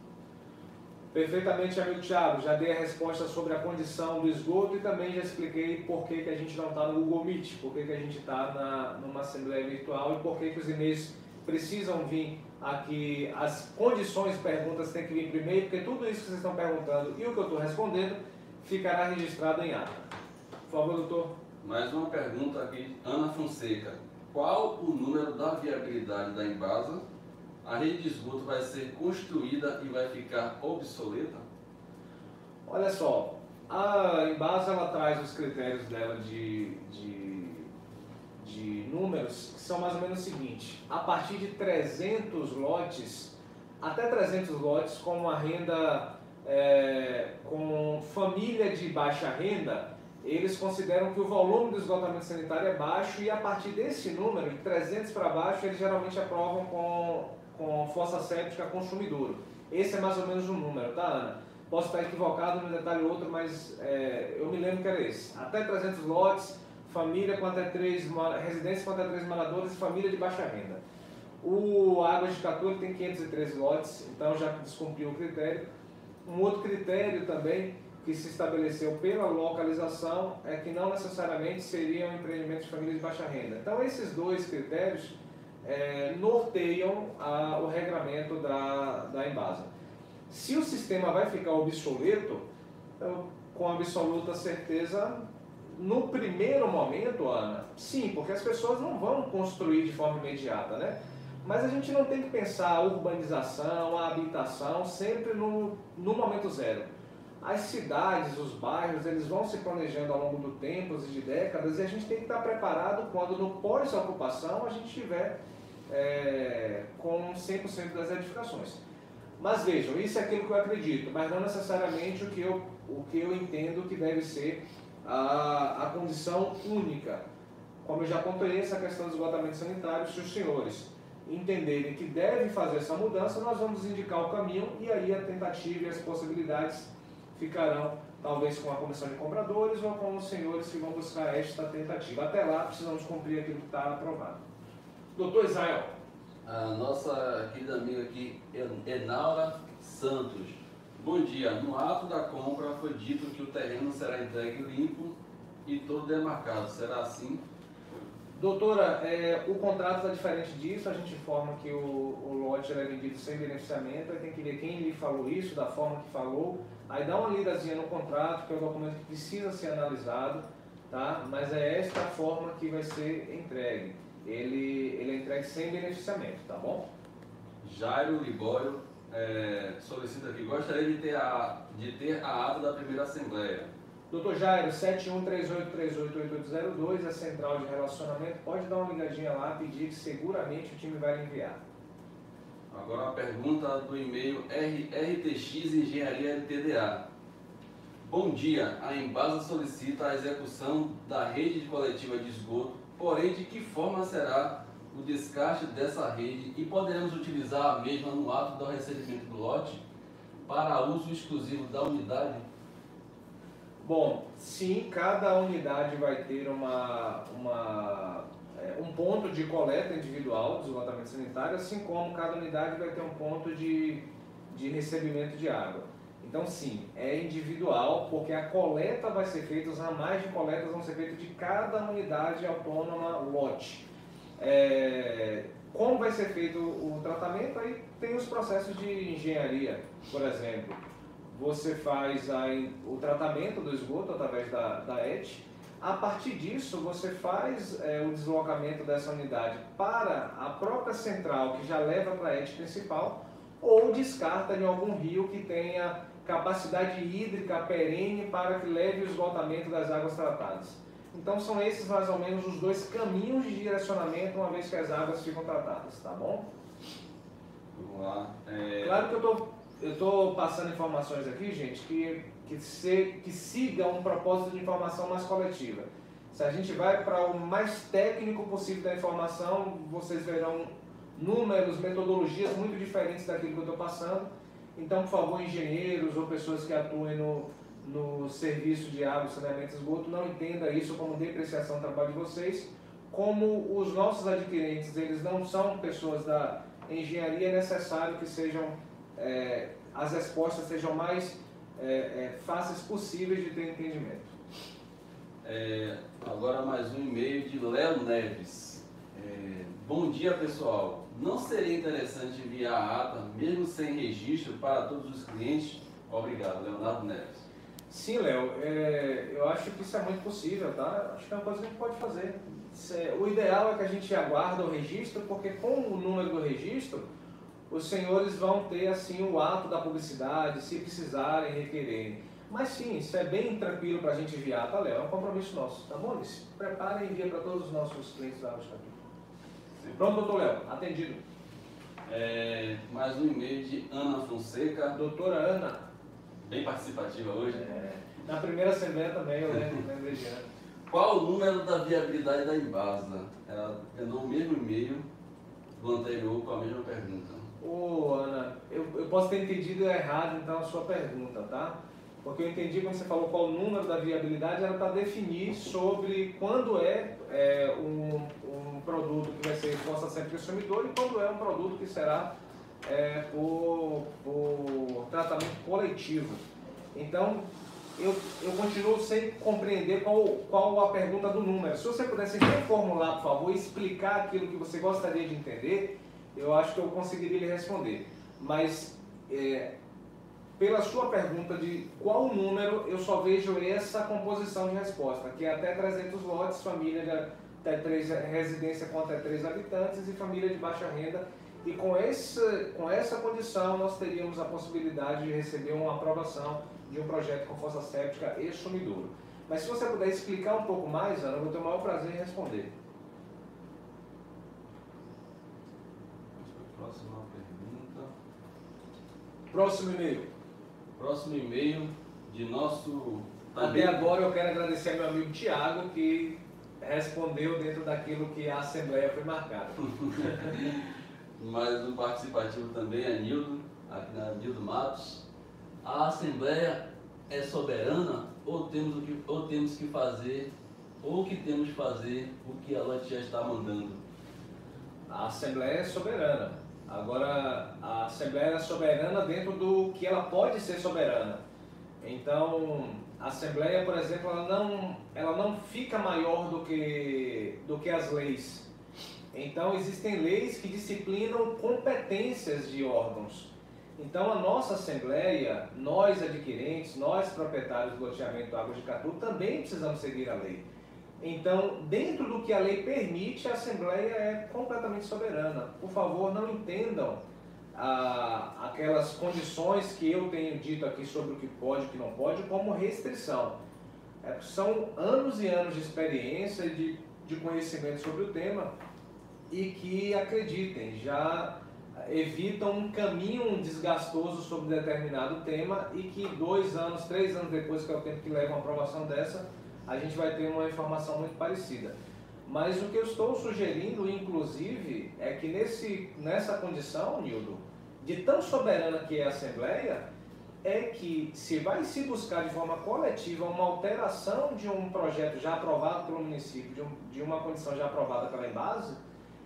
Perfeitamente, amigo Thiago. Já dei a resposta sobre a condição do esgoto e também já expliquei por que a gente não está no Google Meet, por que a gente está numa assembleia virtual e por que os e-mails precisam vir aqui. As condições de perguntas têm que vir primeiro, porque tudo isso que vocês estão perguntando e o que eu estou respondendo ficará registrado em ata. Por favor, doutor. Mais uma pergunta aqui, Ana Fonseca. Qual o número da viabilidade da Embasa? A rede de esgoto vai ser construída e vai ficar obsoleta? Olha só, a Embasa ela traz os critérios dela de números, que são mais ou menos o seguinte: a partir de 300 lotes, até 300 lotes com uma renda, com família de baixa renda, eles consideram que o volume do esgotamento sanitário é baixo e a partir desse número, de 300 para baixo, eles geralmente aprovam com fossa séptica consumidora. Esse é mais ou menos o número, tá, Ana? Posso estar equivocado num detalhe ou outro, mas eu me lembro que era esse. Até 300 lotes, família com até 3, residência com até 3 moradores e família de baixa renda. O Águas de Catu tem 513 lotes, então já descumpriu o critério. Um outro critério também que se estabeleceu pela localização é que não necessariamente seriam empreendimentos de famílias de baixa renda. Então esses dois critérios norteiam o regramento da Embasa. Se o sistema vai ficar obsoleto, com absoluta certeza, no primeiro momento, Ana, sim, porque as pessoas não vão construir de forma imediata, né? Mas a gente não tem que pensar a urbanização, a habitação sempre no momento zero. As cidades, os bairros, eles vão se planejando ao longo do tempo e de décadas, e a gente tem que estar preparado quando no pós-ocupação a gente estiver com 100% das edificações. Mas vejam, isso é aquilo que eu acredito, mas não necessariamente o que eu entendo que deve ser a condição única. Como eu já pontuei essa questão do esgotamento sanitário, se os senhores entenderem que devem fazer essa mudança, nós vamos indicar o caminho e aí a tentativa e as possibilidades ficarão talvez com a comissão de compradores ou com os senhores que vão buscar esta tentativa. Até lá precisamos cumprir aquilo que está aprovado. Doutor Israel. A nossa querida amiga aqui, Enaura Santos. Bom dia. No ato da compra foi dito que o terreno será entregue limpo e todo demarcado. Será assim? Doutora, o contrato está diferente disso. A gente informa que o lote era vendido sem beneficiamento. Aí tem que ver quem lhe falou isso, da forma que falou. Aí dá uma lidazinha no contrato, que é um documento que precisa ser analisado, tá? Mas é esta a forma que vai ser entregue. Ele é entregue sem beneficiamento, tá bom? Jairo Libório solicita aqui, gostaria de ter a ata da primeira assembleia. Doutor Jairo, 7138388802, a central de relacionamento, pode dar uma ligadinha lá, pedir que seguramente o time vai lhe enviar. Agora uma pergunta do e-mail RTX Engenharia LTDA. Bom dia, a Embasa solicita a execução da rede coletiva de esgoto, porém de que forma será o descarte dessa rede e poderemos utilizar a mesma no ato do recebimento do lote para uso exclusivo da unidade? Bom, sim, cada unidade vai ter um ponto de coleta individual de esgotamento sanitário, assim como cada unidade vai ter um ponto de recebimento de água. Então, sim, é individual, porque a coleta vai ser feita, os ramais de coletas vão ser feitos de cada unidade autônoma lote. Como vai ser feito o tratamento? Aí tem os processos de engenharia, por exemplo. Você faz o tratamento do esgoto através da ET. A partir disso, você faz o deslocamento dessa unidade para a própria central, que já leva para a ET principal, ou descarta em algum rio que tenha capacidade hídrica perene para que leve o esgotamento das águas tratadas. Então são esses mais ou menos os dois caminhos de direcionamento, uma vez que as águas ficam tratadas, tá bom? Vamos lá. Claro que eu estou passando informações aqui, gente, que siga um propósito de informação mais coletiva. Se a gente vai para o mais técnico possível da informação, vocês verão números, metodologias muito diferentes daquilo que eu estou passando. Então, por favor, engenheiros ou pessoas que atuem no serviço de água, saneamento e esgoto, não entenda isso como depreciação do trabalho de vocês. Como os nossos adquirentes, eles não são pessoas da engenharia, é necessário que sejam, as respostas sejam mais fáceis possíveis de ter entendimento. Agora mais um e-mail de Léo Neves. Bom dia, pessoal. Não seria interessante enviar a ata, mesmo sem registro, para todos os clientes? Obrigado, Leonardo Neves. Sim, Léo, eu acho que isso é muito possível, tá? Acho que é uma coisa que a gente pode fazer. O ideal é que a gente aguarde o registro, porque com o número do registro, os senhores vão ter assim o ato da publicidade, se precisarem, requererem. Mas sim, isso é bem tranquilo para a gente enviar, tá, Léo? É um compromisso nosso, tá bom? Se prepare e envia para todos os nossos clientes da Água de Catu. Pronto, doutor Léo, atendido. Mais um e-mail de Ana Fonseca. Doutora Ana. Bem participativa hoje. Na primeira assembleia também, eu lembrei de Ana. Qual o número da viabilidade da Embasa? Ela mandou o mesmo e-mail do anterior com a mesma pergunta. Ana, eu posso ter entendido errado então a sua pergunta, tá? Porque eu entendi quando você falou qual o número da viabilidade, era para definir sobre quando um produto que vai ser resposta sempre do consumidor e quando é um produto que será por tratamento coletivo. Então, eu continuo sem compreender qual a pergunta do número. Se você pudesse reformular, por favor, e explicar aquilo que você gostaria de entender, eu acho que eu conseguiria lhe responder. Mas, pela sua pergunta de qual número, eu só vejo essa composição de resposta, que é até 300 lotes, família de até 3, residência com até 3 habitantes e família de baixa renda. E com essa condição, nós teríamos a possibilidade de receber uma aprovação de um projeto com fossa séptica e sumidouro. Mas se você puder explicar um pouco mais, Ana, eu vou ter o maior prazer em responder. Próxima pergunta. Próximo e-mail. Próximo e-mail de nosso... Até agora eu quero agradecer ao meu amigo Tiago, que respondeu dentro daquilo que a Assembleia foi marcada. Mas o participativo também é Nildo, aqui na Nildo Matos. A Assembleia é soberana ou temos que fazer o que ela já está mandando? A Assembleia é soberana. Agora, a Assembleia é soberana dentro do que ela pode ser soberana. Então, a Assembleia, por exemplo, ela não fica maior do que as leis. Então, existem leis que disciplinam competências de órgãos. Então, a nossa Assembleia, nós adquirentes, nós proprietários do loteamento Água de Catu, também precisamos seguir a lei. Então, dentro do que a lei permite, a Assembleia é completamente soberana. Por favor, não entendam aquelas condições que eu tenho dito aqui sobre o que pode e o que não pode como restrição. São anos e anos de experiência e de conhecimento sobre o tema e que, acreditem, já evitam um caminho desgastoso sobre determinado tema e que 2 anos, 3 anos depois, que é o tempo que leva uma aprovação dessa, a gente vai ter uma informação muito parecida. Mas o que eu estou sugerindo, inclusive, é que nessa condição, Nildo, de tão soberana que é a Assembleia, é que se vai se buscar de forma coletiva uma alteração de um projeto já aprovado pelo município, de uma condição já aprovada pela Embasa,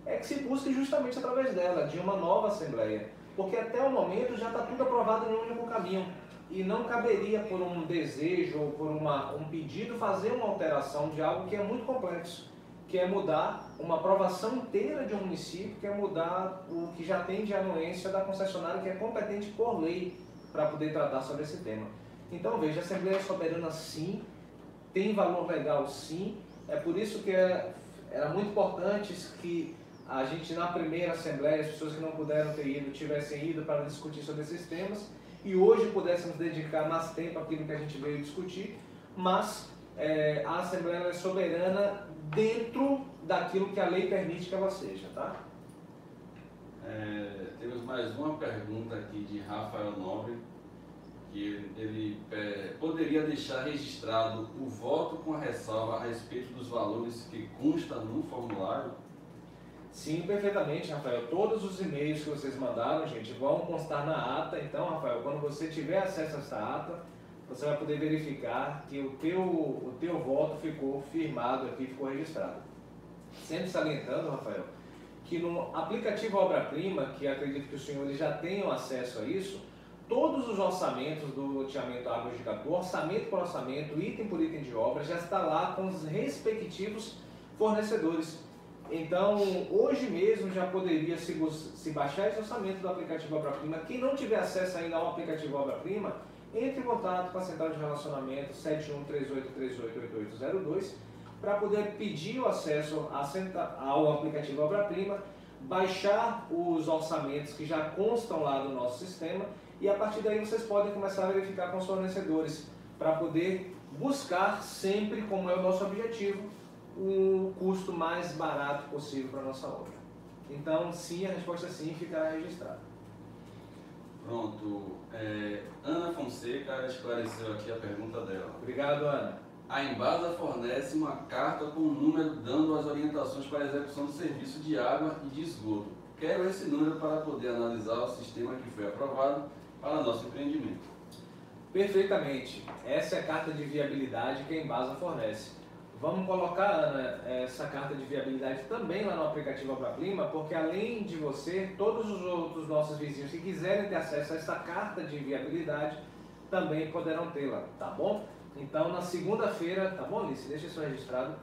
é que se busque justamente através dela, de uma nova Assembleia. Porque até o momento já está tudo aprovado em um único caminho. E não caberia por um desejo ou por um pedido fazer uma alteração de algo que é muito complexo, que é mudar uma aprovação inteira de um município, que é mudar o que já tem de anuência da concessionária, que é competente por lei para poder tratar sobre esse tema. Então veja, a Assembleia é soberana sim, tem valor legal sim, é por isso que era muito importante que a gente na primeira Assembleia, as pessoas que não puderam ter ido, tivessem ido para discutir sobre esses temas, e hoje pudéssemos dedicar mais tempo àquilo que a gente veio discutir, mas a Assembleia é soberana dentro daquilo que a lei permite que ela seja, tá? Temos mais uma pergunta aqui de Rafael Nobre, que ele poderia deixar registrado o voto com a ressalva a respeito dos valores que consta no formulário? Sim, perfeitamente, Rafael. Todos os e-mails que vocês mandaram, gente, vão constar na ata. Então, Rafael, quando você tiver acesso a esta ata, você vai poder verificar que o teu voto ficou firmado aqui, ficou registrado. Sempre salientando, Rafael, que no aplicativo Obra-Prima, que acredito que os senhores já tenham acesso a isso, todos os orçamentos do loteamento Águas de Catu, orçamento por orçamento, item por item de obra, já está lá com os respectivos fornecedores. Então, hoje mesmo já poderia se baixar esse orçamento do aplicativo Obra-Prima. Quem não tiver acesso ainda ao aplicativo Obra-Prima, entre em contato com a Central de Relacionamento 7138388802 para poder pedir o acesso ao aplicativo Obra-Prima, baixar os orçamentos que já constam lá do nosso sistema e a partir daí vocês podem começar a verificar com os fornecedores para poder buscar sempre, como é o nosso objetivo, o custo mais barato possível para a nossa obra. Então, sim, a resposta é sim, ficará registrada. Pronto. Ana Fonseca esclareceu aqui a pergunta dela. Obrigado, Ana. A Embasa fornece uma carta com um número dando as orientações para a execução do serviço de água e de esgoto. Quero esse número para poder analisar o sistema que foi aprovado para nosso empreendimento. Perfeitamente. Essa é a carta de viabilidade que a Embasa fornece. Vamos colocar, Ana, essa carta de viabilidade também lá no aplicativo Obra-Prima, porque além de você, todos os outros nossos vizinhos que quiserem ter acesso a essa carta de viabilidade também poderão tê-la, tá bom? Então, na segunda-feira, tá bom, Alice? Deixa isso registrado.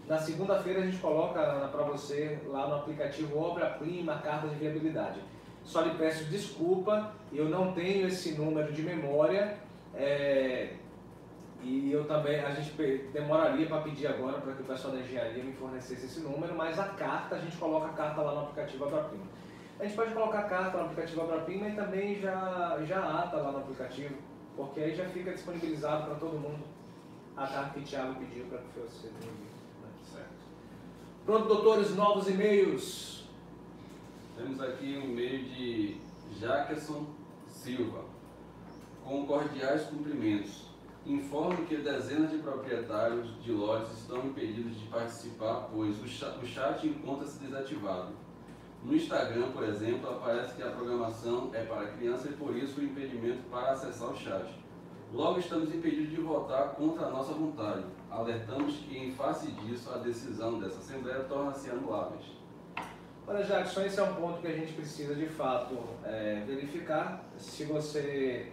Na segunda-feira a gente coloca, Ana, para você lá no aplicativo Obra-Prima a carta de viabilidade. Só lhe peço desculpa, eu não tenho esse número de memória. E eu também, a gente demoraria para pedir agora para que o pessoal da engenharia me fornecesse esse número, mas a carta, a gente coloca a carta lá no aplicativo Obra-Prima. A gente pode colocar a carta no aplicativo Obra-Prima e também já ata lá no aplicativo, porque aí já fica disponibilizado para todo mundo a carta que o Thiago pediu para que fosse enviado. Certo. Pronto, doutores, novos e-mails. Temos aqui um e-mail de Jackson Silva. Com cordiais cumprimentos. Informo que dezenas de proprietários de lotes estão impedidos de participar, pois o chat encontra-se desativado. No Instagram, por exemplo, aparece que a programação é para criança e por isso o impedimento para acessar o chat. Logo estamos impedidos de votar contra a nossa vontade. Alertamos que, em face disso, a decisão dessa Assembleia torna-se anuláveis. Olha, Jackson, esse é um ponto que a gente precisa de fato verificar. Se você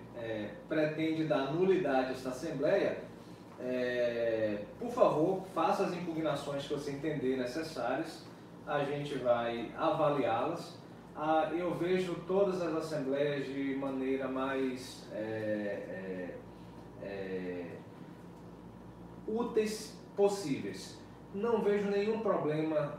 pretende dar nulidade a esta Assembleia, por favor, faça as impugnações que você entender necessárias, a gente vai avaliá-las. Eu vejo todas as Assembleias de maneira mais úteis possíveis. Não vejo nenhum problema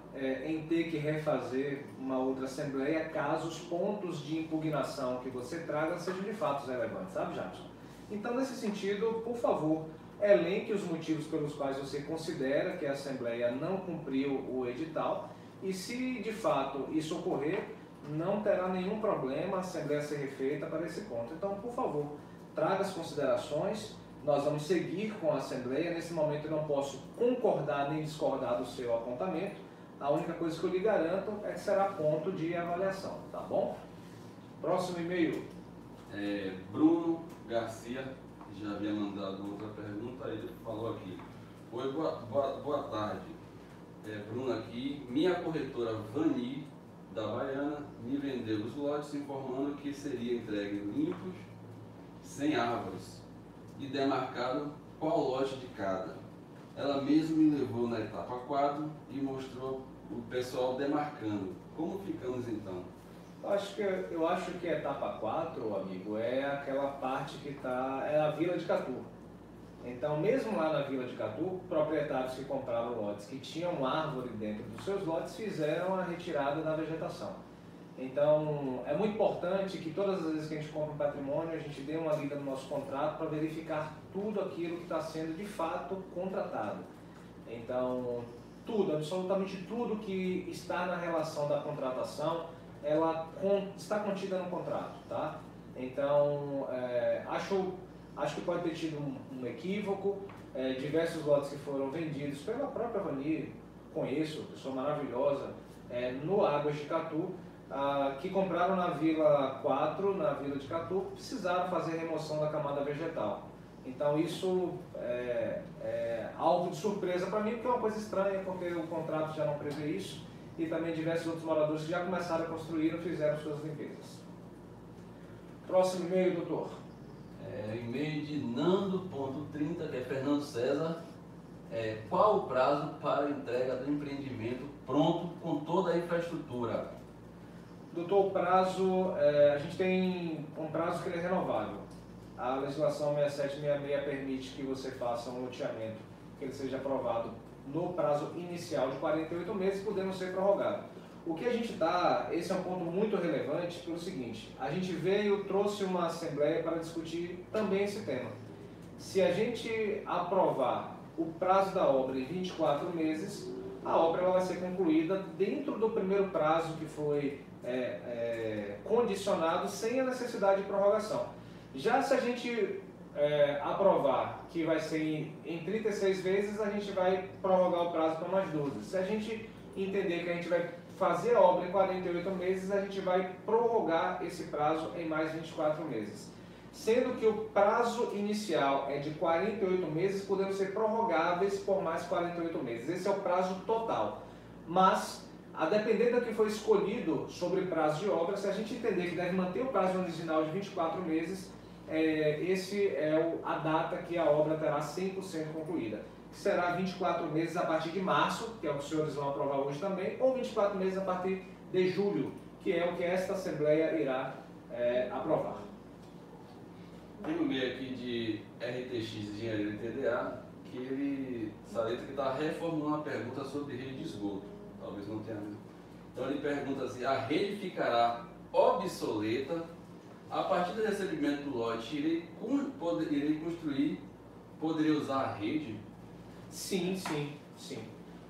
em ter que refazer uma outra Assembleia caso os pontos de impugnação que você traga sejam de fato relevantes, sabe, Jackson? Então, nesse sentido, por favor, elenque os motivos pelos quais você considera que a Assembleia não cumpriu o edital e se de fato isso ocorrer, não terá nenhum problema a Assembleia ser refeita para esse ponto. Então, por favor, traga as considerações. Nós vamos seguir com a Assembleia. Nesse momento eu não posso concordar nem discordar do seu apontamento. A única coisa que eu lhe garanto é que será ponto de avaliação, tá bom? Próximo e-mail. Bruno Garcia, já havia mandado outra pergunta, ele falou aqui. Oi, boa tarde. Bruno aqui. Minha corretora Vani, da Baiana, me vendeu os lotes informando que seria entregue limpos, sem árvores, e demarcado qual lote de cada. Ela mesma me levou na etapa 4 e mostrou o pessoal demarcando. Como ficamos então? Eu acho que a etapa 4, amigo, é aquela parte que é a Vila de Catu. Então, mesmo lá na Vila de Catu, proprietários que compraram lotes que tinham árvore dentro dos seus lotes fizeram a retirada da vegetação. Então, é muito importante que todas as vezes que a gente compra um patrimônio, a gente dê uma lida no nosso contrato para verificar tudo aquilo que está sendo de fato contratado. Então, tudo, absolutamente tudo que está na relação da contratação, ela está contida no contrato, tá? Então, acho que pode ter tido um equívoco, diversos lotes que foram vendidos pela própria Vani, conheço, pessoa maravilhosa, no Águas de Catu, que compraram na Vila 4, na Vila de Catu, precisaram fazer remoção da camada vegetal. Então isso é algo de surpresa para mim, porque é uma coisa estranha, porque o contrato já não prevê isso, e também diversos outros moradores que já começaram a construir e fizeram suas limpezas. Próximo e-mail, doutor. E-mail de Nando.30, que é Fernando César. Qual o prazo para a entrega do empreendimento pronto com toda a infraestrutura? Doutor, o prazo, a gente tem um prazo que ele é renovável. A legislação 6766 permite que você faça um loteamento, que ele seja aprovado no prazo inicial de 48 meses, podendo ser prorrogado. O que a gente dá, esse é um ponto muito relevante, pelo seguinte: a gente trouxe uma assembleia para discutir também esse tema. Se a gente aprovar o prazo da obra em 24 meses, a obra ela vai ser concluída dentro do primeiro prazo que foi condicionado, sem a necessidade de prorrogação. Já se a gente aprovar que vai ser em 36 vezes, a gente vai prorrogar o prazo para mais 12. Se a gente entender que a gente vai fazer a obra em 48 meses, a gente vai prorrogar esse prazo em mais 24 meses. Sendo que o prazo inicial é de 48 meses, podendo ser prorrogáveis por mais 48 meses. Esse é o prazo total. Mas, a depender do que foi escolhido sobre prazo de obra, se a gente entender que deve manter o prazo original de 24 meses, esse é a data que a obra terá 100% concluída. Que será 24 meses a partir de março, que é o que os senhores vão aprovar hoje também, ou 24 meses a partir de julho, que é o que esta Assembleia irá aprovar. Tem um e-mail aqui de RTX Engenharia TDA, que ele salienta que está reformulando uma pergunta sobre rede de esgoto. Talvez não tenha mesmo. Então ele pergunta assim: a rede ficará obsoleta? A partir do recebimento do lote, irei construir, poderia usar a rede? Sim.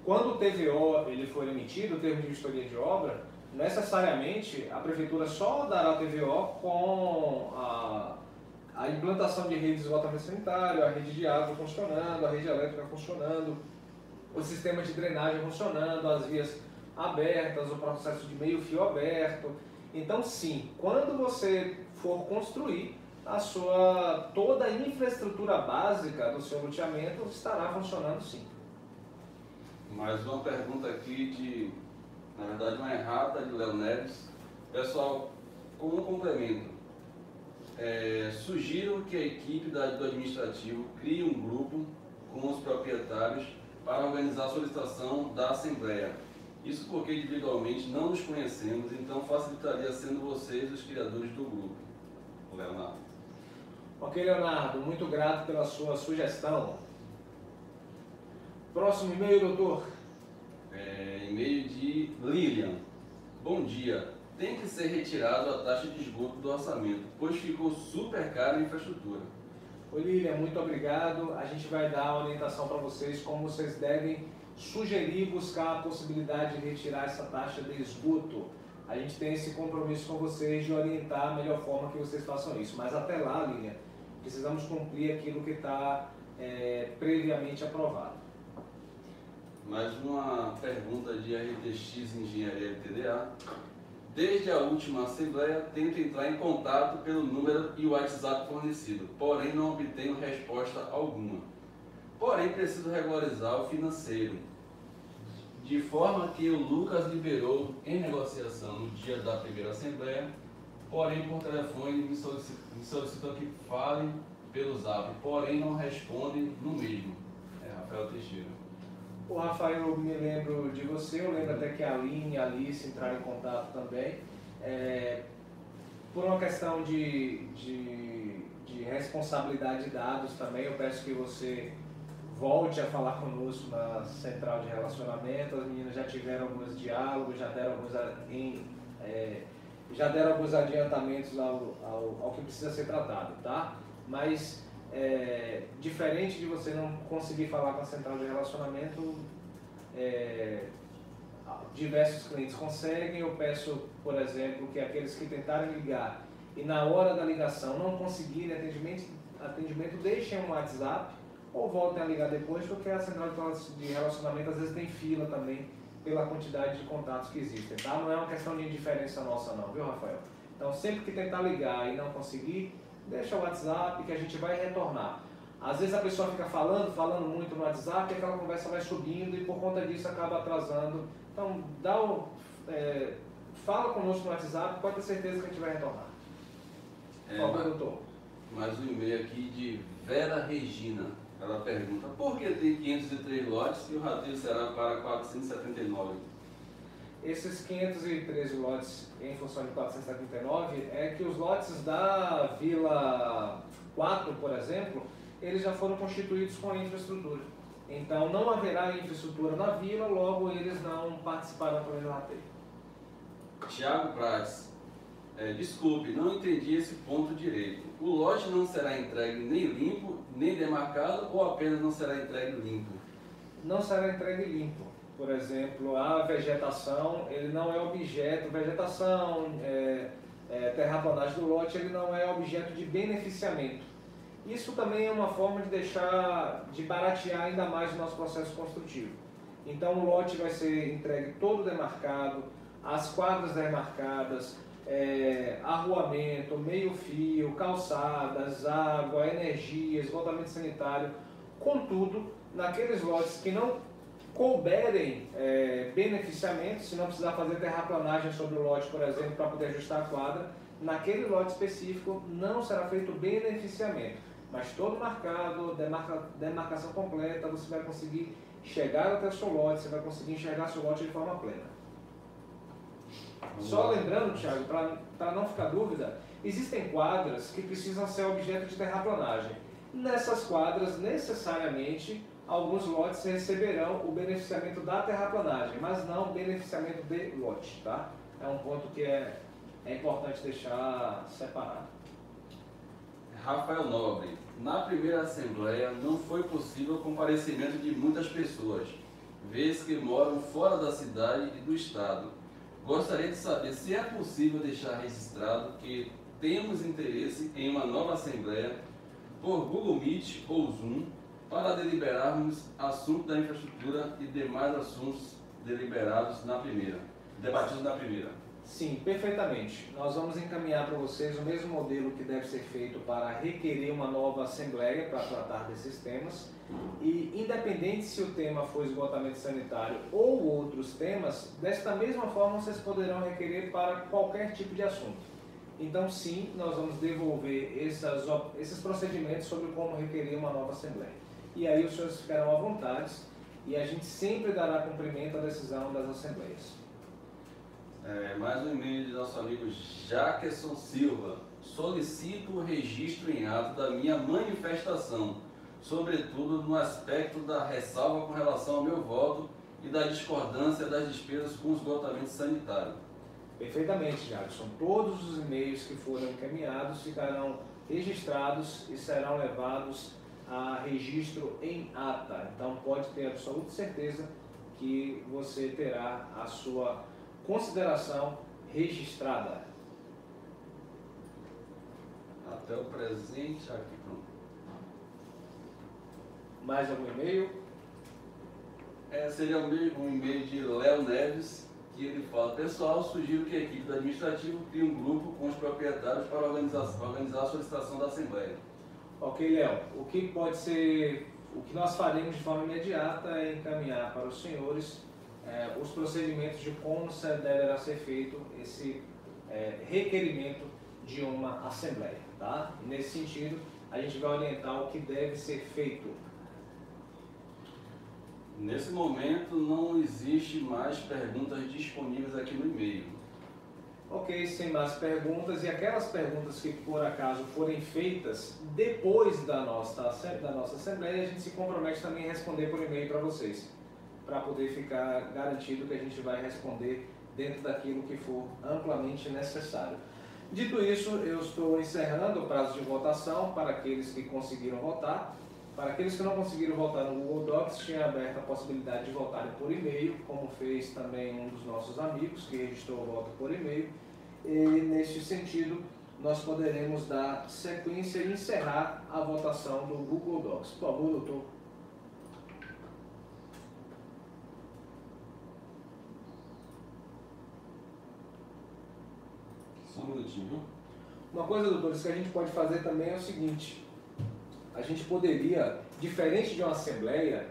Quando o TVO ele for emitido, o termo de vistoria de obra, necessariamente a Prefeitura só dará TVO com a implantação de rede de esgotamento sanitário, a rede de água funcionando, a rede elétrica funcionando, o sistema de drenagem funcionando, as vias abertas, o processo de meio fio aberto. Então sim, quando você for construir, toda a infraestrutura básica do seu loteamento estará funcionando sim. Mais uma pergunta aqui na verdade uma errata de Léo Neves. Pessoal, como complemento, sugiro que a equipe do administrativo crie um grupo com os proprietários para organizar a solicitação da Assembleia. Isso porque individualmente não nos conhecemos, então facilitaria sendo vocês os criadores do grupo. Leonardo. Ok, Leonardo, muito grato pela sua sugestão. Próximo e-mail, doutor. E-mail de Lilian. Bom dia. Tem que ser retirado a taxa de esgoto do orçamento, pois ficou super caro a infraestrutura. Oi, Lilian, muito obrigado. A gente vai dar a orientação para vocês como vocês devem sugerir buscar a possibilidade de retirar essa taxa de esgoto. A gente tem esse compromisso com vocês de orientar a melhor forma que vocês façam isso. Mas até lá, Lilian, precisamos cumprir aquilo que está previamente aprovado. Mais uma pergunta de RTX Engenharia TDA. Desde a última Assembleia, tento entrar em contato pelo número e WhatsApp fornecido, porém não obtenho resposta alguma. Porém, preciso regularizar o financeiro, de forma que o Lucas liberou em negociação no dia da primeira Assembleia, porém por telefone me solicitam que falem pelo Zap, porém não respondem no mesmo. Rafael Teixeira. O Rafael, eu me lembro de você, eu lembro até que a Aline e a Alice entraram em contato também. Por uma questão de responsabilidade de dados também, eu peço que você volte a falar conosco na central de relacionamento. As meninas já tiveram alguns diálogos, já deram alguns adiantamentos ao que precisa ser tratado, tá? Mas diferente de você não conseguir falar com a central de relacionamento, diversos clientes conseguem. Eu peço, por exemplo, que aqueles que tentarem ligar e na hora da ligação não conseguirem atendimento deixem um WhatsApp ou voltem a ligar depois, porque a central de relacionamento às vezes tem fila também pela quantidade de contatos que existem, tá? Não é uma questão de indiferença nossa não, viu, Rafael? Então sempre que tentar ligar e não conseguir, deixa o WhatsApp que a gente vai retornar. Às vezes a pessoa fica falando muito no WhatsApp e aquela conversa vai subindo e por conta disso acaba atrasando. Então fala conosco no WhatsApp, pode ter certeza que a gente vai retornar. Por favor, doutor. Mais um e-mail aqui de Vera Regina. Ela pergunta, por que tem 503 lotes e o rateio será para 479? Esses 513 lotes em função de 479 é que os lotes da Vila 4, por exemplo, eles já foram constituídos com a infraestrutura. Então não haverá infraestrutura na vila, logo eles não participarão também do rateio. Tiago Prates, desculpe, não entendi esse ponto direito. O lote não será entregue nem limpo, nem demarcado ou apenas não será entregue limpo? Não será entregue limpo. Por exemplo, a vegetação, ele não é objeto, terraplanagem do lote, ele não é objeto de beneficiamento. Isso também é uma forma de baratear ainda mais o nosso processo construtivo. Então o lote vai ser entregue todo demarcado, as quadras demarcadas, arruamento, meio-fio, calçadas, água, energia, esgotamento sanitário. Contudo, naqueles lotes que não couberem beneficiamento, se não precisar fazer terraplanagem sobre o lote, por exemplo, para poder ajustar a quadra, naquele lote específico não será feito beneficiamento, mas todo marcado, demarcação completa, você vai conseguir chegar até o seu lote, você vai conseguir enxergar seu lote de forma plena. Só lembrando, Thiago, para não ficar dúvida, existem quadras que precisam ser objeto de terraplanagem. Nessas quadras, necessariamente, alguns lotes receberão o beneficiamento da terraplanagem, mas não o beneficiamento de lote, tá? É um ponto que é importante deixar separado. Rafael Nobre, na primeira assembleia não foi possível o comparecimento de muitas pessoas, vez que moram fora da cidade e do estado. Gostaria de saber se é possível deixar registrado que temos interesse em uma nova assembleia por Google Meet ou Zoom para deliberarmos assuntos da infraestrutura e demais assuntos debatidos na primeira. Sim, perfeitamente. Nós vamos encaminhar para vocês o mesmo modelo que deve ser feito para requerer uma nova assembleia para tratar desses temas. E independente se o tema for esgotamento sanitário ou outros temas, desta mesma forma vocês poderão requerer para qualquer tipo de assunto. Então sim, nós vamos devolver esses procedimentos sobre como requerer uma nova assembleia. E aí os senhores ficarão à vontade e a gente sempre dará cumprimento à decisão das assembleias. Mais um e-mail de nosso amigo Jackson Silva. Solicito o registro em ato da minha manifestação, sobretudo no aspecto da ressalva com relação ao meu voto e da discordância das despesas com esgotamento sanitário. Perfeitamente, Jackson. Todos os e-mails que foram encaminhados ficarão registrados e serão levados a registro em ata. Então pode ter absoluta certeza que você terá a sua consideração registrada. Até o presente, aqui pronto. Mais algum e-mail? Seria um e-mail de Léo Neves, que ele fala: pessoal, sugiro que a equipe do administrativo crie um grupo com os proprietários para organizar a solicitação da Assembleia. Ok, Léo, o que nós faremos de forma imediata é encaminhar para os senhores os procedimentos de como deverá ser feito esse requerimento de uma Assembleia, tá? Nesse sentido, a gente vai orientar o que deve ser feito. Nesse momento, não existe mais perguntas disponíveis aqui no e-mail. Ok, sem mais perguntas, e aquelas perguntas que por acaso forem feitas depois da nossa Assembleia, a gente se compromete também a responder por e-mail para vocês, para poder ficar garantido que a gente vai responder dentro daquilo que for amplamente necessário. Dito isso, eu estou encerrando o prazo de votação para aqueles que conseguiram votar. Para aqueles que não conseguiram votar no Google Docs, tinha aberto a possibilidade de votarem por e-mail, como fez também um dos nossos amigos, que registrou o voto por e-mail. E, neste sentido, nós poderemos dar sequência e encerrar a votação do Google Docs. Por favor, doutor. Só um minutinho. Uma coisa, doutores, que a gente pode fazer também é o seguinte: a gente poderia, diferente de uma assembleia,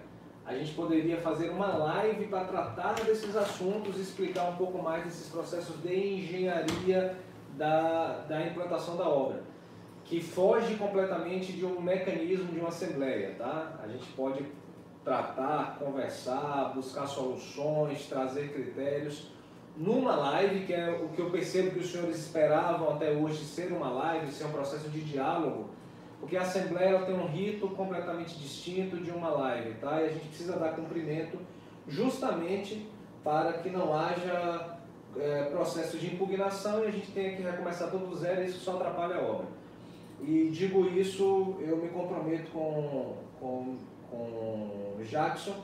a gente poderia fazer uma live para tratar desses assuntos, explicar um pouco mais desses processos de engenharia da implantação da obra, que foge completamente de um mecanismo de uma assembleia, tá? A gente pode tratar, conversar, buscar soluções, trazer critérios numa live, que é o que eu percebo que os senhores esperavam até hoje ser uma live, ser um processo de diálogo, porque a assembleia ela tem um rito completamente distinto de uma live, tá? E a gente precisa dar cumprimento justamente para que não haja processo de impugnação e a gente tenha que recomeçar tudo do zero, e isso só atrapalha a obra. E digo isso, eu me comprometo com o Jackson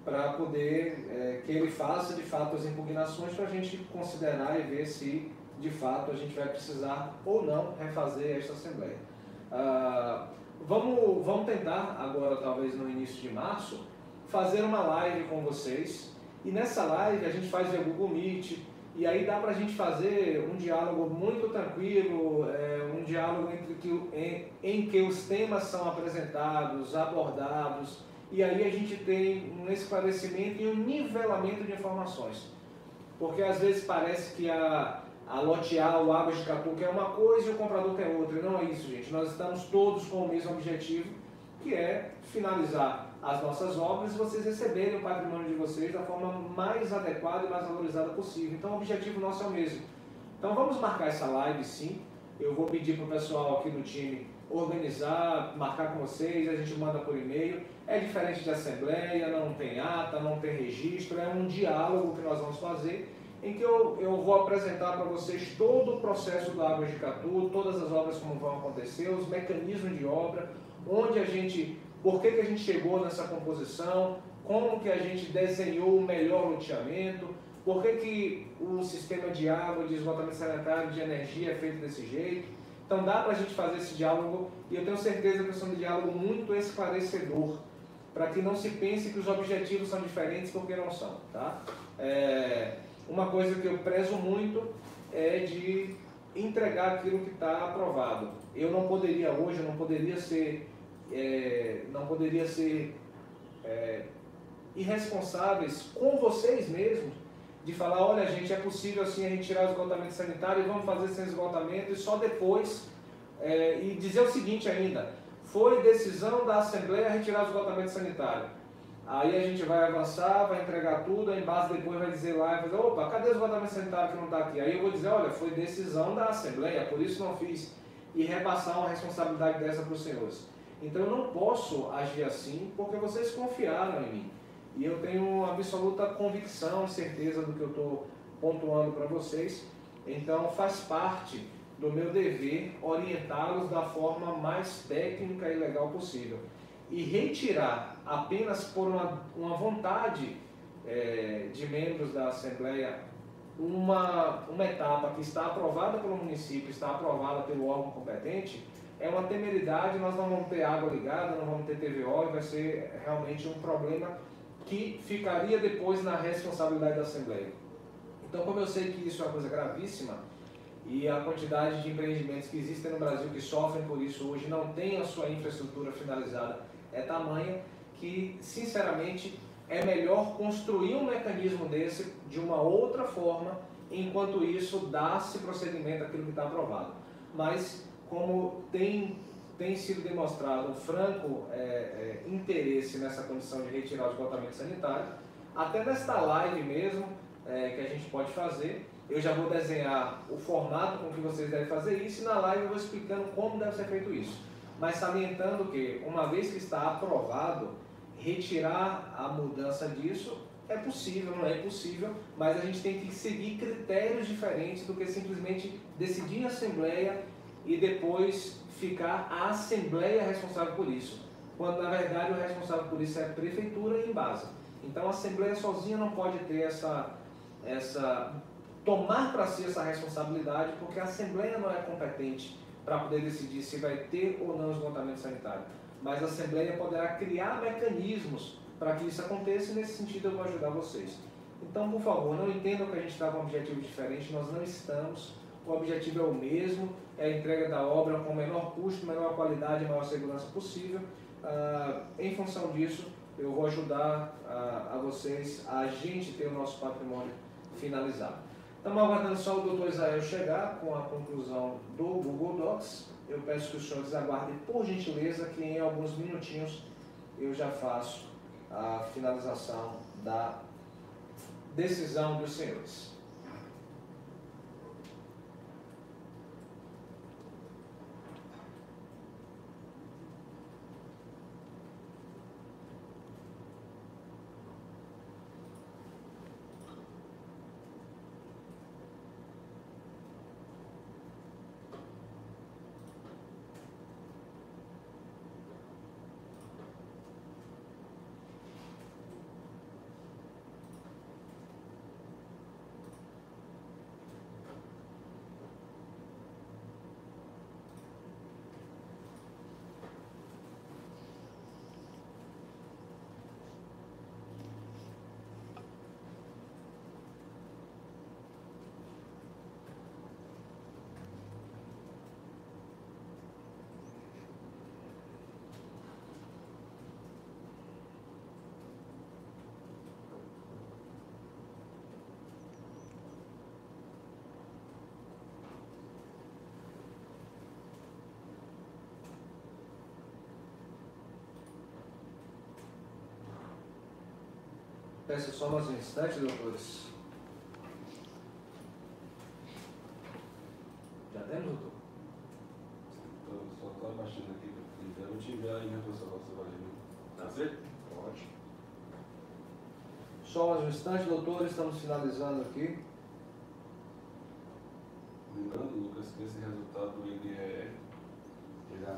para poder que ele faça de fato as impugnações para a gente considerar e ver se de fato a gente vai precisar ou não refazer esta assembleia. Vamos tentar agora, talvez no início de março, fazer uma live com vocês, e nessa live a gente faz via Google Meet, e aí dá para a gente fazer um diálogo muito tranquilo, um diálogo em que os temas são apresentados, abordados, e aí a gente tem um esclarecimento e um nivelamento de informações. Porque às vezes parece que a lotear o Águas de Catu quer uma coisa e o comprador quer outra. E não é isso, gente. Nós estamos todos com o mesmo objetivo, que é finalizar as nossas obras e vocês receberem o patrimônio de vocês da forma mais adequada e mais valorizada possível. Então o objetivo nosso é o mesmo. Então vamos marcar essa live, sim. Eu vou pedir para o pessoal aqui do time organizar, marcar com vocês, a gente manda por e-mail. É diferente de assembleia, não tem ata, não tem registro, é um diálogo que nós vamos fazer, em que eu vou apresentar para vocês todo o processo da Águas de Catu, todas as obras como vão acontecer, os mecanismos de obra, por que a gente chegou nessa composição, como que a gente desenhou o melhor loteamento, por que o sistema de água, de esgotamento sanitário, de energia é feito desse jeito. Então dá para a gente fazer esse diálogo, e eu tenho certeza que é um diálogo muito esclarecedor, para que não se pense que os objetivos são diferentes, porque não são, tá? Uma coisa que eu prezo muito é de entregar aquilo que está aprovado. Eu não poderia hoje, não poderia ser irresponsáveis com vocês mesmos, de falar, olha gente, é possível assim a gente tirar o esgotamento sanitário e vamos fazer sem esgotamento, e só depois, e dizer o seguinte ainda, foi decisão da Assembleia retirar o esgotamento sanitário. Aí a gente vai avançar, vai entregar tudo, a Embasa depois vai dizer lá, vai dizer, opa, cadê o esgotamento sanitário que não está aqui? Aí eu vou dizer, olha, foi decisão da Assembleia, por isso não fiz, e repassar uma responsabilidade dessa para os senhores. Então eu não posso agir assim, porque vocês confiaram em mim. E eu tenho absoluta convicção e certeza do que eu estou pontuando para vocês. Então faz parte do meu dever orientá-los da forma mais técnica e legal possível. E retirar apenas por uma vontade de membros da Assembleia uma etapa que está aprovada pelo município, está aprovada pelo órgão competente, é uma temeridade. Nós não vamos ter água ligada, não vamos ter TVO, e vai ser realmente um problema que ficaria depois na responsabilidade da Assembleia. Então, como eu sei que isso é uma coisa gravíssima, e a quantidade de empreendimentos que existem no Brasil que sofrem por isso hoje não tem a sua infraestrutura finalizada, é tamanha que, sinceramente, é melhor construir um mecanismo desse de uma outra forma, enquanto isso dá-se prosseguimento àquilo que está aprovado. Mas, como tem sido demonstrado um franco interesse nessa condição de retirar o esgotamento sanitário, até nesta live mesmo, que a gente pode fazer, eu já vou desenhar o formato com que vocês devem fazer isso, e na live eu vou explicando como deve ser feito isso. Mas salientando que, uma vez que está aprovado, retirar a mudança disso é possível, não é impossível, mas a gente tem que seguir critérios diferentes do que simplesmente decidir em assembleia e depois ficar a Assembleia responsável por isso. quando na verdade o responsável por isso é a Prefeitura e Embasa. Então a Assembleia sozinha não pode ter tomar para si essa responsabilidade, porque a Assembleia não é competente para poder decidir se vai ter ou não esgotamento sanitário. Mas a Assembleia poderá criar mecanismos para que isso aconteça, e nesse sentido eu vou ajudar vocês. Então, por favor, não entendam que a gente está com um objetivo diferente, nós não estamos. O objetivo é o mesmo, é a entrega da obra com o menor custo, menor qualidade e maior segurança possível. Em função disso, eu vou ajudar a vocês, a gente ter o nosso patrimônio finalizado. Estamos aguardando só o doutor Israel chegar com a conclusão do Google Docs. Eu peço que os senhores aguardem, por gentileza, que em alguns minutinhos eu já faço a finalização da decisão dos senhores. Peço só mais um instante, doutores. Já temos, doutor? Só estou abaixando aqui, eu não tive a minha pessoal, você vai ver. Tá certo? Ótimo. Só mais um instante, doutores, estamos finalizando aqui. Lembrando, Lucas, que esse resultado ele é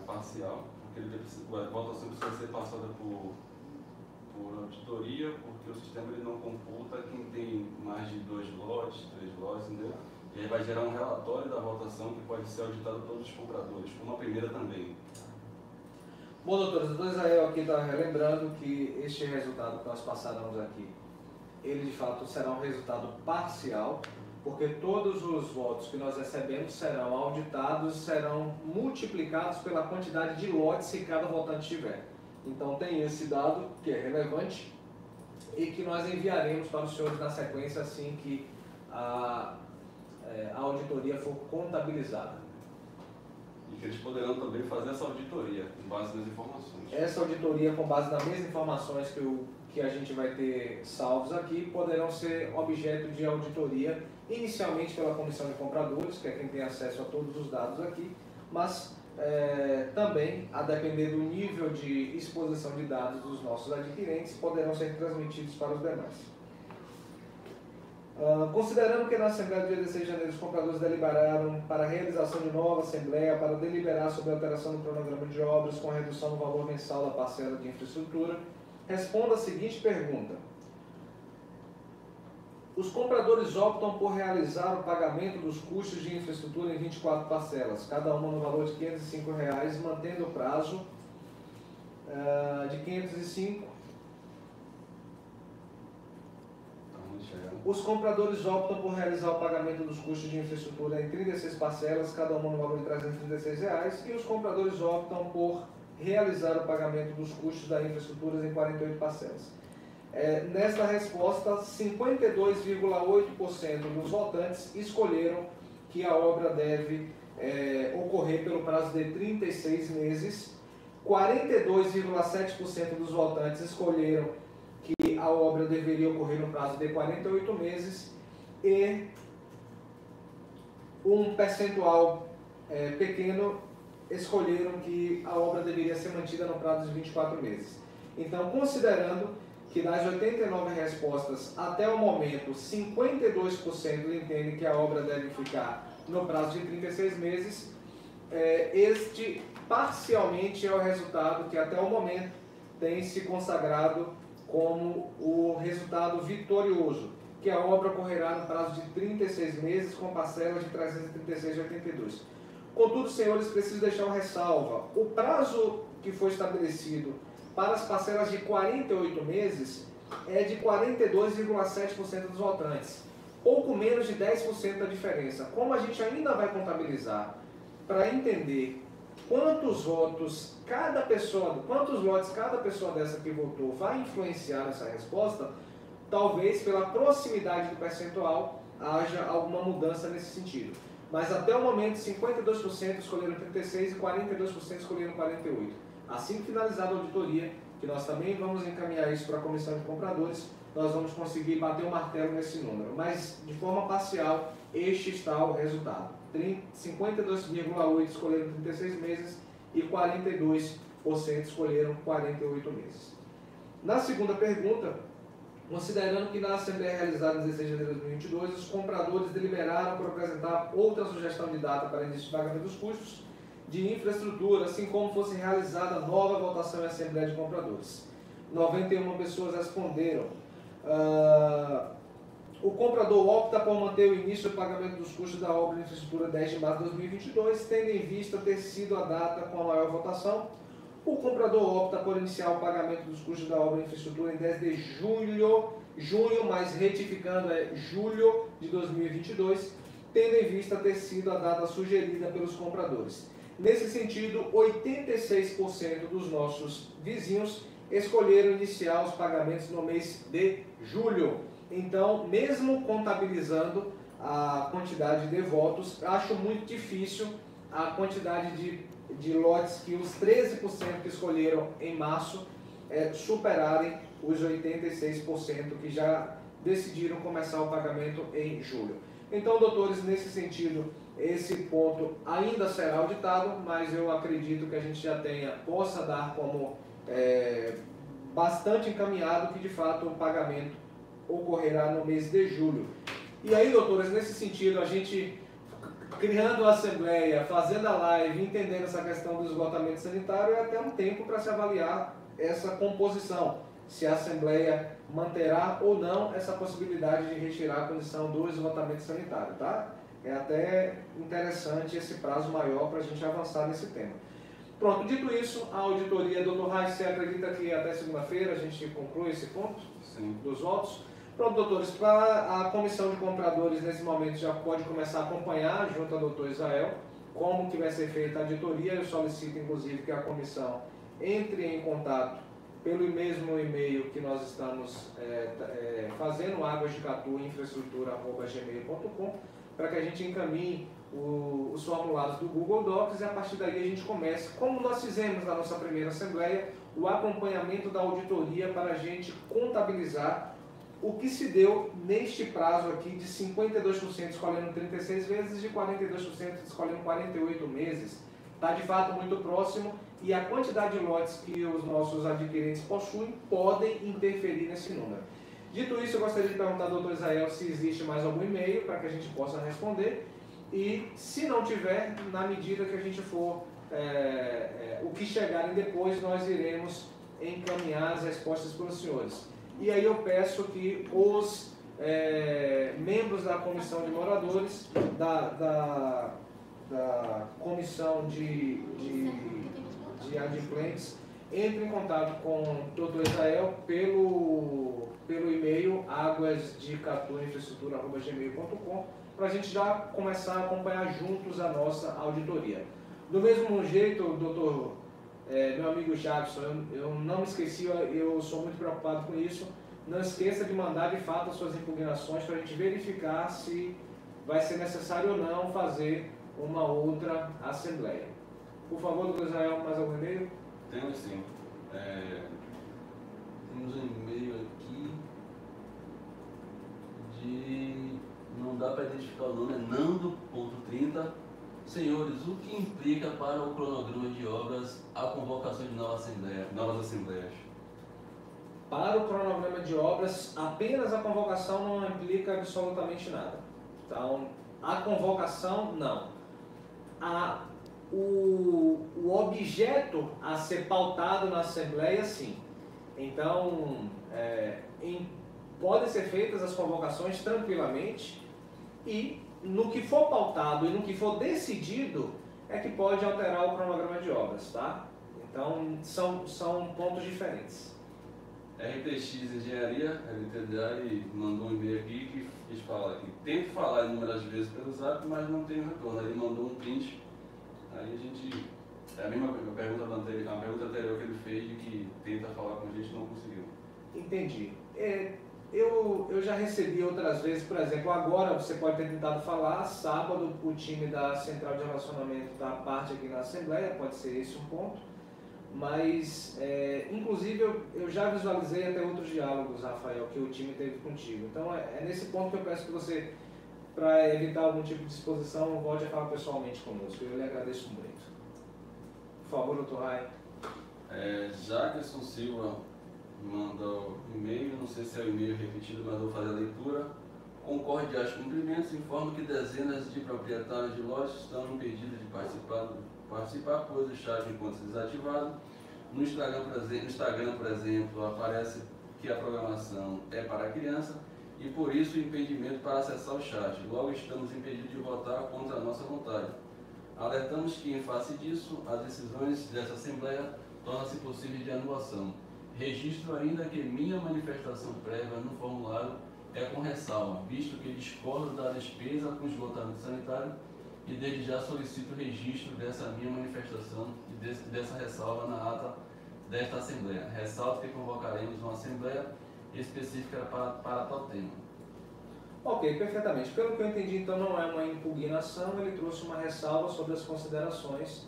parcial, porque a votação precisa ser passada por auditoria, porque o sistema ele não computa quem tem mais de 2 lotes, 3 lotes, entendeu? E aí vai gerar um relatório da votação que pode ser auditado por todos os compradores, como a primeira também. Bom, doutores, o doutor Israel aqui está relembrando que este resultado que nós passaremos aqui, ele de fato será um resultado parcial, porque todos os votos que nós recebemos serão auditados, serão multiplicados pela quantidade de lotes que cada votante tiver. Então tem esse dado que é relevante e que nós enviaremos para os senhores na sequência assim que a auditoria for contabilizada. E que eles poderão também fazer essa auditoria com base nas informações. Essa auditoria com base nas mesmas informações que a gente vai ter salvos aqui poderão ser objeto de auditoria inicialmente pela Comissão de Compradores, que é quem tem acesso a todos os dados aqui, mas também, a depender do nível de exposição de dados dos nossos adquirentes, poderão ser transmitidos para os demais. Considerando que na Assembleia do dia 16 de janeiro os compradores deliberaram para a realização de nova Assembleia para deliberar sobre a alteração do cronograma de obras com a redução do valor mensal da parcela de infraestrutura, responda a seguinte pergunta. Os compradores optam por realizar o pagamento dos custos de infraestrutura em 24 parcelas, cada uma no valor de R$ 505, mantendo o prazo de 505. Os compradores optam por realizar o pagamento dos custos de infraestrutura em 36 parcelas, cada uma no valor de R$ 336, e os compradores optam por realizar o pagamento dos custos da infraestrutura em 48 parcelas. Nesta resposta, 52,8% dos votantes escolheram que a obra deve ocorrer pelo prazo de 36 meses, 42,7% dos votantes escolheram que a obra deveria ocorrer no prazo de 48 meses e um percentual pequeno escolheram que a obra deveria ser mantida no prazo de 24 meses. Então, considerando que das 89 respostas até o momento, 52% entendem que a obra deve ficar no prazo de 36 meses, este parcialmente é o resultado que até o momento tem se consagrado como o resultado vitorioso, que a obra ocorrerá no prazo de 36 meses com parcelas de R$ 336,82. Contudo, senhores, preciso deixar uma ressalva. O prazo que foi estabelecido para as parcelas de 48 meses é de 42,7% dos votantes, pouco menos de 10% da diferença. Como a gente ainda vai contabilizar para entender quantos votos cada pessoa, quantos lotes cada pessoa dessa que votou vai influenciar nessa resposta, talvez pela proximidade do percentual haja alguma mudança nesse sentido. Mas até o momento 52% escolheram 36% e 42% escolheram 48%. Assim que finalizada a auditoria, que nós também vamos encaminhar isso para a comissão de compradores, nós vamos conseguir bater o martelo nesse número. Mas de forma parcial, este está o resultado. 52,8% escolheram 36 meses e 42% escolheram 48 meses. Na segunda pergunta, considerando que na Assembleia realizada em 16 de janeiro de 2022, os compradores deliberaram por apresentar outra sugestão de data para início de pagamento dos custos de infraestrutura, assim como fosse realizada nova votação em Assembleia de Compradores. 91 pessoas responderam. O comprador opta por manter o início do pagamento dos custos da obra de infraestrutura 10 de março de 2022, tendo em vista ter sido a data com a maior votação. O comprador opta por iniciar o pagamento dos custos da obra de infraestrutura em 10 de junho, mas retificando é julho de 2022, tendo em vista ter sido a data sugerida pelos compradores. Nesse sentido, 86% dos nossos vizinhos escolheram iniciar os pagamentos no mês de julho. Então, mesmo contabilizando a quantidade de votos, acho muito difícil a quantidade de lotes que os 13% que escolheram em março superarem os 86% que já decidiram começar o pagamento em julho. Então, doutores, nesse sentido, esse ponto ainda será auditado, mas eu acredito que a gente já possa dar como bastante encaminhado que, de fato, o pagamento ocorrerá no mês de julho. E aí, doutores, nesse sentido, a gente criando a Assembleia, fazendo a live, entendendo essa questão do esgotamento sanitário, é até um tempo para se avaliar essa composição, se a Assembleia manterá ou não essa possibilidade de retirar a condição do esgotamento sanitário, tá? É até interessante esse prazo maior para a gente avançar nesse tema. Pronto, dito isso, a auditoria, doutor Reis, você acredita que até segunda-feira a gente conclui esse ponto? Sim. Dos votos? Pronto, doutores, para a comissão de compradores, nesse momento, já pode começar a acompanhar, junto ao doutor Israel, como que vai ser feita a auditoria. Eu solicito, inclusive, que a comissão entre em contato pelo mesmo e-mail que nós estamos fazendo, aguasdecatu.infraestrutura@gmail.com, para que a gente encaminhe os formulários do Google Docs e a partir daí a gente comece, como nós fizemos na nossa primeira Assembleia, o acompanhamento da auditoria para a gente contabilizar o que se deu neste prazo aqui de 52% escolhendo 36 meses e de 42% escolhendo 48 meses. Está de fato muito próximo e a quantidade de lotes que os nossos adquirentes possuem podem interferir nesse número. Dito isso, eu gostaria de perguntar ao doutor Israel se existe mais algum e-mail para que a gente possa responder e, se não tiver, na medida que a gente for, o que chegarem depois, nós iremos encaminhar as respostas para os senhores. E aí eu peço que os membros da comissão de moradores, da comissão de adimplentes, entrem em contato com o Dr. Israel pelo e-mail aguasdecatu.infraestrutura@gmail.com para a gente já começar a acompanhar juntos a nossa auditoria. Do mesmo jeito, doutor, meu amigo Jackson, eu não me esqueci, eu sou muito preocupado com isso. Não esqueça de mandar de fato as suas impugnações para a gente verificar se vai ser necessário ou não fazer uma outra Assembleia. Por favor, doutor Israel, mais algum e-mail? Temos sim. Temos um e-mail aqui de... não dá para identificar o nome, é nando.30. Senhores, o que implica para o cronograma de obras a convocação de novas assembleias? Para o cronograma de obras, apenas a convocação não implica absolutamente nada. Então, a convocação, não. o objeto a ser pautado na Assembleia, sim. Então, podem ser feitas as convocações tranquilamente e no que for pautado e no que for decidido é que pode alterar o cronograma de obras, tá? Então, são pontos diferentes. RTX Engenharia, LTDA, e mandou um e-mail aqui que fala que tento falar inúmeras vezes pelo Zap, mas não tem retorno. Ele mandou um print. Aí a gente... É a mesma pergunta anterior que ele fez, de que tenta falar com a gente e não conseguiu. Entendi. Eu já recebi outras vezes, por exemplo, agora você pode ter tentado falar, sábado o time da Central de Relacionamento está à parte aqui na Assembleia, pode ser esse um ponto, mas inclusive eu já visualizei até outros diálogos, Rafael, que o time teve contigo. Então é nesse ponto que eu peço que você, para evitar algum tipo de exposição, volte a falar pessoalmente conosco. Eu lhe agradeço muito. Por favor, doutor Rai. Jackson Silva mandou e-mail, não sei se é o e-mail repetido, mas vou fazer a leitura. Com cordiais cumprimentos, informo que dezenas de proprietários de lojas estão impedidos de participar, pois o chat encontra-se desativado. No Instagram, por exemplo, aparece que a programação é para criança e por isso o impedimento para acessar o chat. Logo estamos impedidos de votar contra a nossa vontade. Alertamos que, em face disso, as decisões dessa Assembleia tornam-se possíveis de anulação. Registro ainda que minha manifestação prévia no formulário é com ressalva, visto que discordo da despesa com esgotamento sanitário e desde já solicito o registro dessa minha manifestação e dessa ressalva na ata desta Assembleia. Ressalto que convocaremos uma Assembleia específica para tal tema. Ok, perfeitamente. Pelo que eu entendi, então não é uma impugnação, ele trouxe uma ressalva sobre as considerações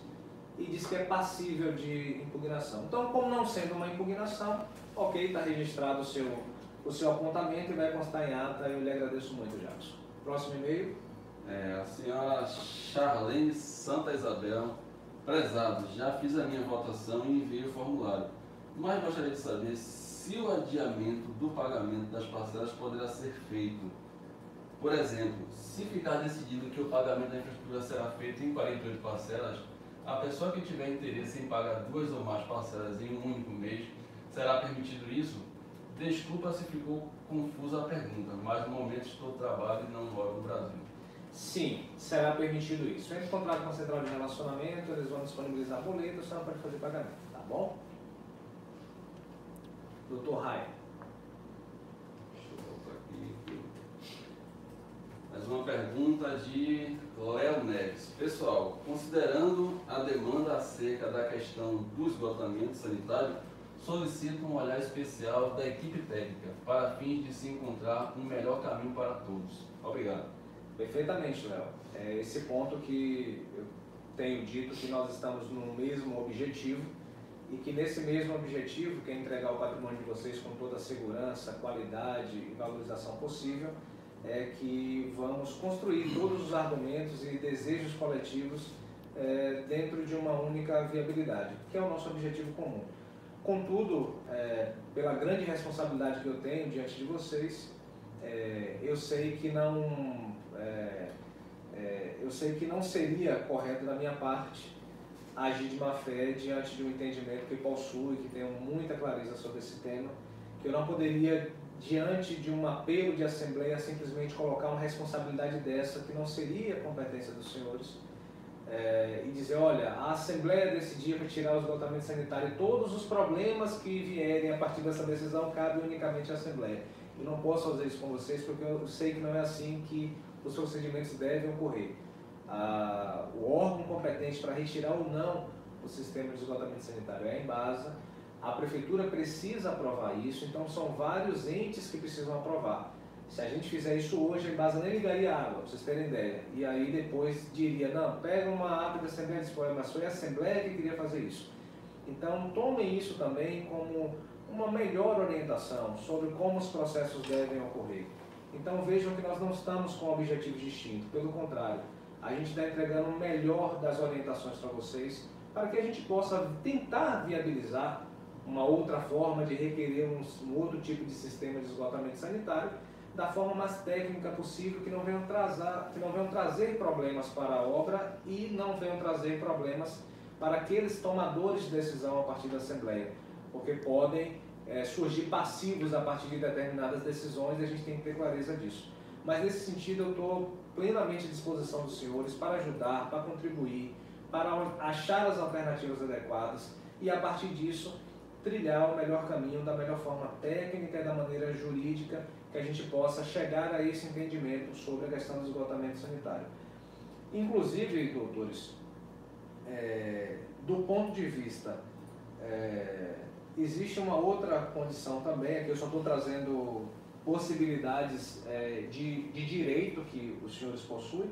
e disse que é passível de impugnação. Então, como não sendo uma impugnação, ok, está registrado o seu apontamento e vai constar em ata. Eu lhe agradeço muito, Jackson. Próximo e-mail. A senhora Charlene Santa Isabel. Prezado, já fiz a minha votação e enviei o formulário, mas gostaria de saber se o adiamento do pagamento das parcelas poderá ser feito. Por exemplo, se ficar decidido que o pagamento da infraestrutura será feito em 48 parcelas, a pessoa que tiver interesse em pagar 2 ou mais parcelas em um único mês, será permitido isso? Desculpa se ficou confusa a pergunta, mas no momento estou no trabalho e não moro no Brasil. Sim, será permitido isso. Entre em contrato com a Central de Relacionamento, eles vão disponibilizar boleto, você não pode fazer pagamento, tá bom? Doutor Rai. Deixa eu voltar aqui. Mais uma pergunta de Léo Neves. Pessoal, considerando a demanda acerca da questão do esgotamento sanitário, solicito um olhar especial da equipe técnica para fins de se encontrar um melhor caminho para todos. Obrigado. Perfeitamente, Léo. É esse ponto que eu tenho dito que nós estamos no mesmo objetivo e que nesse mesmo objetivo, que é entregar o patrimônio de vocês com toda a segurança, qualidade e valorização possível, é que vamos construir todos os argumentos e desejos coletivos dentro de uma única viabilidade, que é o nosso objetivo comum. Contudo, pela grande responsabilidade que eu tenho diante de vocês, eu sei que não seria correto da minha parte agir de má fé diante de um entendimento que possuo e que tenho muita clareza sobre esse tema, que eu não poderia, diante de um apelo de assembleia, simplesmente colocar uma responsabilidade dessa que não seria competência dos senhores e dizer, olha, a assembleia decidiu retirar o esgotamento sanitário e todos os problemas que vierem a partir dessa decisão cabem unicamente à assembleia. Eu não posso fazer isso com vocês porque eu sei que não é assim que os procedimentos devem ocorrer. O órgão competente para retirar ou não o sistema de esgotamento sanitário é a Embasa. A prefeitura precisa aprovar isso, então são vários entes que precisam aprovar. Se a gente fizer isso hoje, a Embasa nem ligaria a água, para vocês terem ideia. E aí depois diria, não, pega uma ata da Assembleia e diz, mas foi a Assembleia que queria fazer isso. Então tomem isso também como uma melhor orientação sobre como os processos devem ocorrer. Então vejam que nós não estamos com objetivos distintos, pelo contrário, a gente está entregando o melhor das orientações para vocês, para que a gente possa tentar viabilizar uma outra forma de requerer um outro tipo de sistema de esgotamento sanitário, da forma mais técnica possível, que não venham trazer problemas para a obra e não venham trazer problemas para aqueles tomadores de decisão a partir da Assembleia, porque podem surgir passivos a partir de determinadas decisões e a gente tem que ter clareza disso. Mas nesse sentido eu estou plenamente à disposição dos senhores para ajudar, para contribuir, para achar as alternativas adequadas e a partir disso trilhar o melhor caminho da melhor forma técnica e da maneira jurídica que a gente possa chegar a esse entendimento sobre a questão do esgotamento sanitário. Inclusive, doutores, do ponto de vista, existe uma outra condição também, aqui eu só estou trazendo possibilidades de direito que os senhores possuem,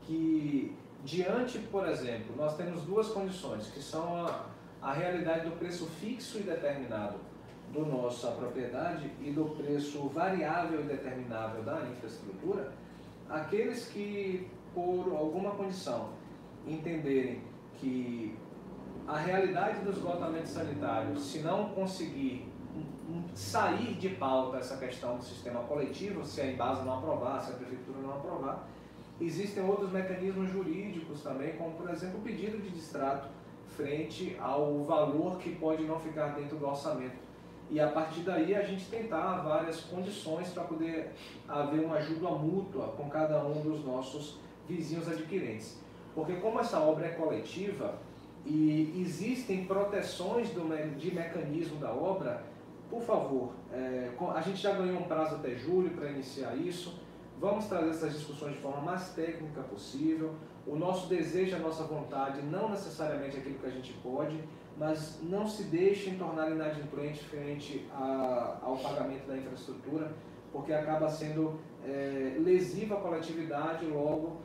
que diante, por exemplo, nós temos duas condições, que são a realidade do preço fixo e determinado do nossa propriedade e do preço variável e determinável da infraestrutura. Aqueles que, por alguma condição, entenderem que a realidade do esgotamento sanitário, se não conseguir sair de pauta essa questão do sistema coletivo, se a Embasa não aprovar, se a Prefeitura não aprovar, existem outros mecanismos jurídicos também, como por exemplo o pedido de distrato frente ao valor que pode não ficar dentro do orçamento. E a partir daí a gente tentar várias condições para poder haver uma ajuda mútua com cada um dos nossos vizinhos adquirentes. Porque como essa obra é coletiva e existem proteções de mecanismo da obra, por favor, a gente já ganhou um prazo até julho para iniciar isso, vamos trazer essas discussões de forma mais técnica possível. O nosso desejo, a nossa vontade, não necessariamente aquilo que a gente pode, mas não se deixem tornar inadimplente frente ao pagamento da infraestrutura, porque acaba sendo lesivo à coletividade, logo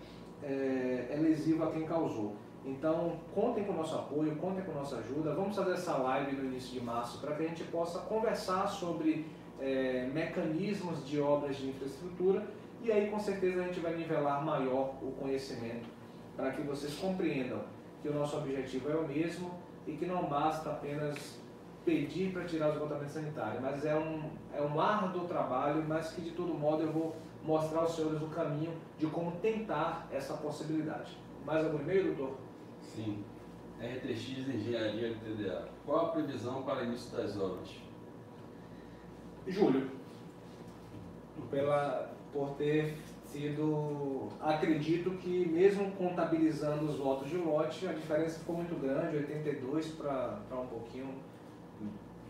é lesivo a quem causou. Então, contem com o nosso apoio, contem com a nossa ajuda. Vamos fazer essa live no início de março para que a gente possa conversar sobre mecanismos de obras de infraestrutura e aí, com certeza, a gente vai nivelar maior o conhecimento para que vocês compreendam que o nosso objetivo é o mesmo e que não basta apenas pedir para tirar o esgotamento sanitário, mas é um árduo trabalho, mas que, de todo modo, eu vou mostrar aos senhores o caminho de como tentar essa possibilidade. Mais algum e-mail, doutor? Sim. R3X Engenharia LTDA. Qual a previsão para o início das obras? Julho. Por ter sido, acredito que mesmo contabilizando os votos de lote, a diferença ficou muito grande, 82 para um pouquinho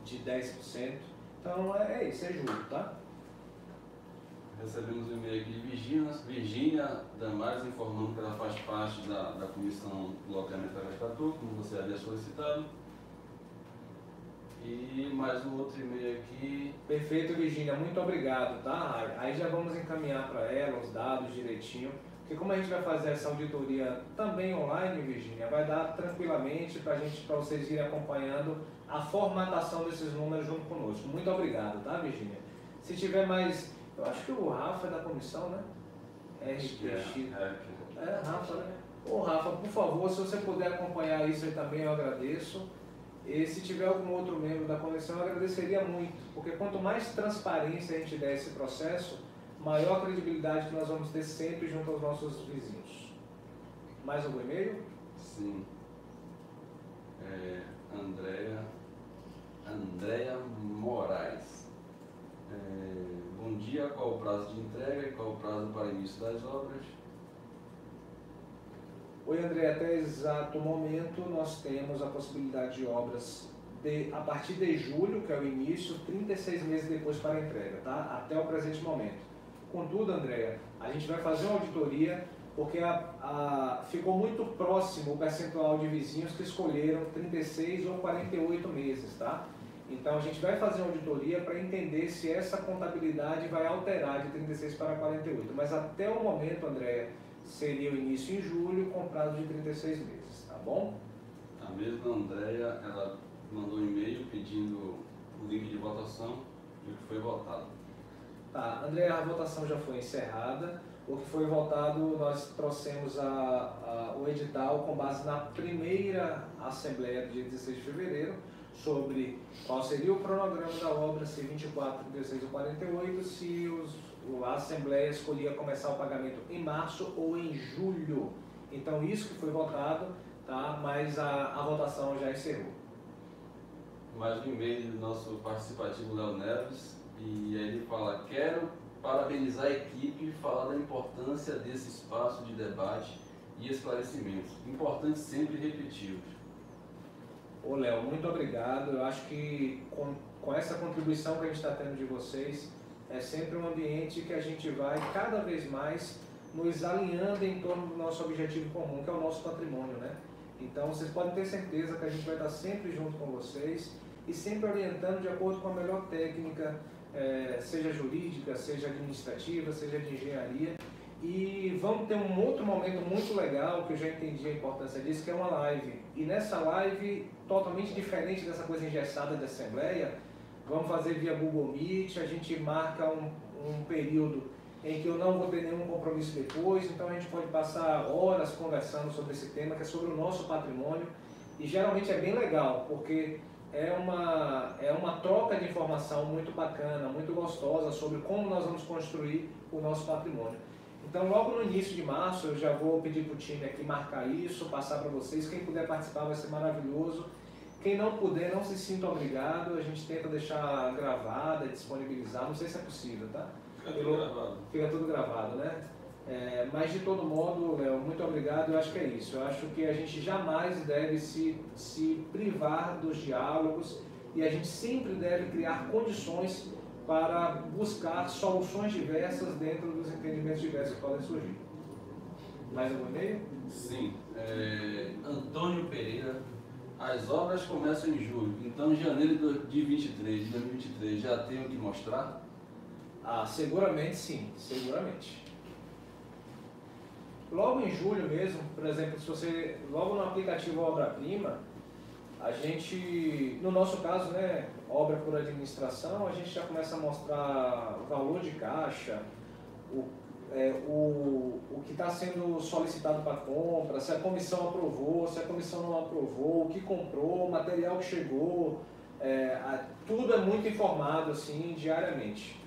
de 10%. Então é isso, é julho, tá? Recebemos um e-mail aqui de Virgínia Damares informando que ela faz parte da comissão do loteamento da Estatuto, como você havia solicitado. E mais um outro e-mail aqui. Perfeito, Virgínia, muito obrigado, tá? Aí já vamos encaminhar para ela os dados direitinho, porque como a gente vai fazer essa auditoria também online, Virgínia, vai dar tranquilamente para vocês irem acompanhando a formatação desses números junto conosco. Muito obrigado, tá, Virgínia? Se tiver mais, eu acho que o Rafa é da comissão, né? Rafa, né? Ô Rafa, por favor, se você puder acompanhar isso aí também, eu agradeço. E se tiver algum outro membro da comissão, eu agradeceria muito, porque quanto mais transparência a gente der esse processo, maior credibilidade que nós vamos ter sempre junto aos nossos vizinhos. Mais algum e-mail? Sim. Andréia Moraes. Bom dia, qual o prazo de entrega e qual o prazo para o início das obras? Oi, André, até exato momento nós temos a possibilidade de obras a partir de julho, que é o início, 36 meses depois para a entrega, tá? Até o presente momento. Contudo, Andréia, a gente vai fazer uma auditoria porque ficou muito próximo o percentual de vizinhos que escolheram 36 ou 48 meses, tá? Então a gente vai fazer uma auditoria para entender se essa contabilidade vai alterar de 36 para 48, mas até o momento, Andréia, seria o início em julho com prazo de 36 meses, tá bom? A mesma Andréia, ela mandou um e-mail pedindo o link de votação e o que foi votado. Tá, Andréia, a votação já foi encerrada. O que foi votado, nós trouxemos o edital com base na primeira assembleia do dia 16 de fevereiro, sobre qual seria o cronograma da obra, se 24, 36 ou 48, se exemplo, a Assembleia escolhia começar o pagamento em março ou em julho. Então isso que foi votado, tá? Mas a votação já encerrou. Mais um e-mail do nosso participativo Léo Neves, e ele fala: quero parabenizar a equipe e falar da importância desse espaço de debate e esclarecimentos. Importante sempre repetir. Ô Léo, muito obrigado. Eu acho que com essa contribuição que a gente está tendo de vocês, é sempre um ambiente que a gente vai cada vez mais nos alinhando em torno do nosso objetivo comum, que é o nosso patrimônio, né? Então vocês podem ter certeza que a gente vai estar sempre junto com vocês e sempre orientando de acordo com a melhor técnica, seja jurídica, seja administrativa, seja de engenharia. E vamos ter um outro momento muito legal, que eu já entendi a importância disso, que é uma live. E nessa live, totalmente diferente dessa coisa engessada de assembleia, vamos fazer via Google Meet, a gente marca um período em que eu não vou ter nenhum compromisso depois, então a gente pode passar horas conversando sobre esse tema, que é sobre o nosso patrimônio. E geralmente é bem legal, porque é uma troca de informação muito bacana, muito gostosa sobre como nós vamos construir o nosso patrimônio. Então, logo no início de março, eu já vou pedir para o time aqui marcar isso, passar para vocês. Quem puder participar vai ser maravilhoso. Quem não puder, não se sinta obrigado. A gente tenta deixar gravada, disponibilizar. Não sei se é possível, tá? Fica tudo gravado. Fica tudo gravado, né? Mas de todo modo, Léo, muito obrigado. Eu acho que é isso. Eu acho que a gente jamais deve se privar dos diálogos e a gente sempre deve criar condições para buscar soluções diversas dentro dos entendimentos diversos que podem surgir. Mais algum e-mail? Sim. Antônio Pereira. As obras começam em julho, então em janeiro de 2023 já tem o que mostrar? Seguramente sim, seguramente. Logo em julho mesmo, por exemplo, se você, logo no aplicativo Obra-Prima, a gente, no nosso caso, né, obra por administração, a gente já começa a mostrar o valor de caixa, o que está sendo solicitado para compra, se a comissão aprovou, se a comissão não aprovou, o que comprou, o material que chegou, tudo é muito informado assim diariamente.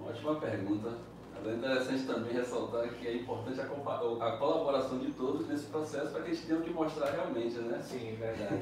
Ótima pergunta. É interessante também ressaltar que é importante a colaboração de todos nesse processo para que a gente tenha o que mostrar realmente, né? Sim, verdade.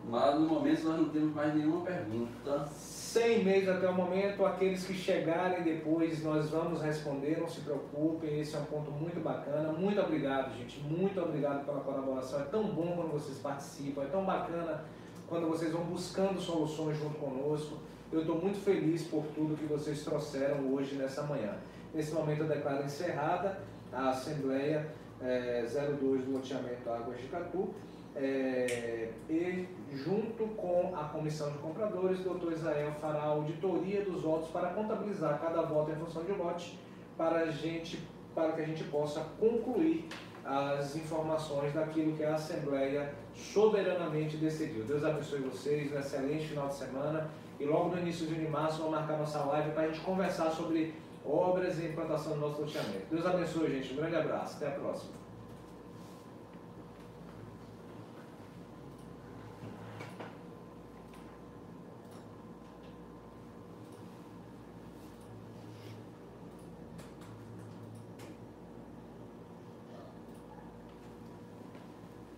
Mas no momento nós não temos mais nenhuma pergunta. 100 e-mails até o momento, aqueles que chegarem depois nós vamos responder, não se preocupem, esse é um ponto muito bacana. Muito obrigado, gente, muito obrigado pela colaboração. É tão bom quando vocês participam, é tão bacana quando vocês vão buscando soluções junto conosco. Eu estou muito feliz por tudo que vocês trouxeram hoje nessa manhã. Nesse momento eu declaro encerrada a Assembleia 02 do loteamento Águas de Catu. E junto com a Comissão de Compradores, o Dr. Israel fará a auditoria dos votos para contabilizar cada voto em função de lote para que a gente possa concluir as informações daquilo que a Assembleia soberanamente decidiu. Deus abençoe vocês, um excelente final de semana e logo no início de março vamos marcar nossa live para a gente conversar sobre obras e implantação do nosso loteamento. Deus abençoe, gente. Um grande abraço. Até a próxima.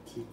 Sim.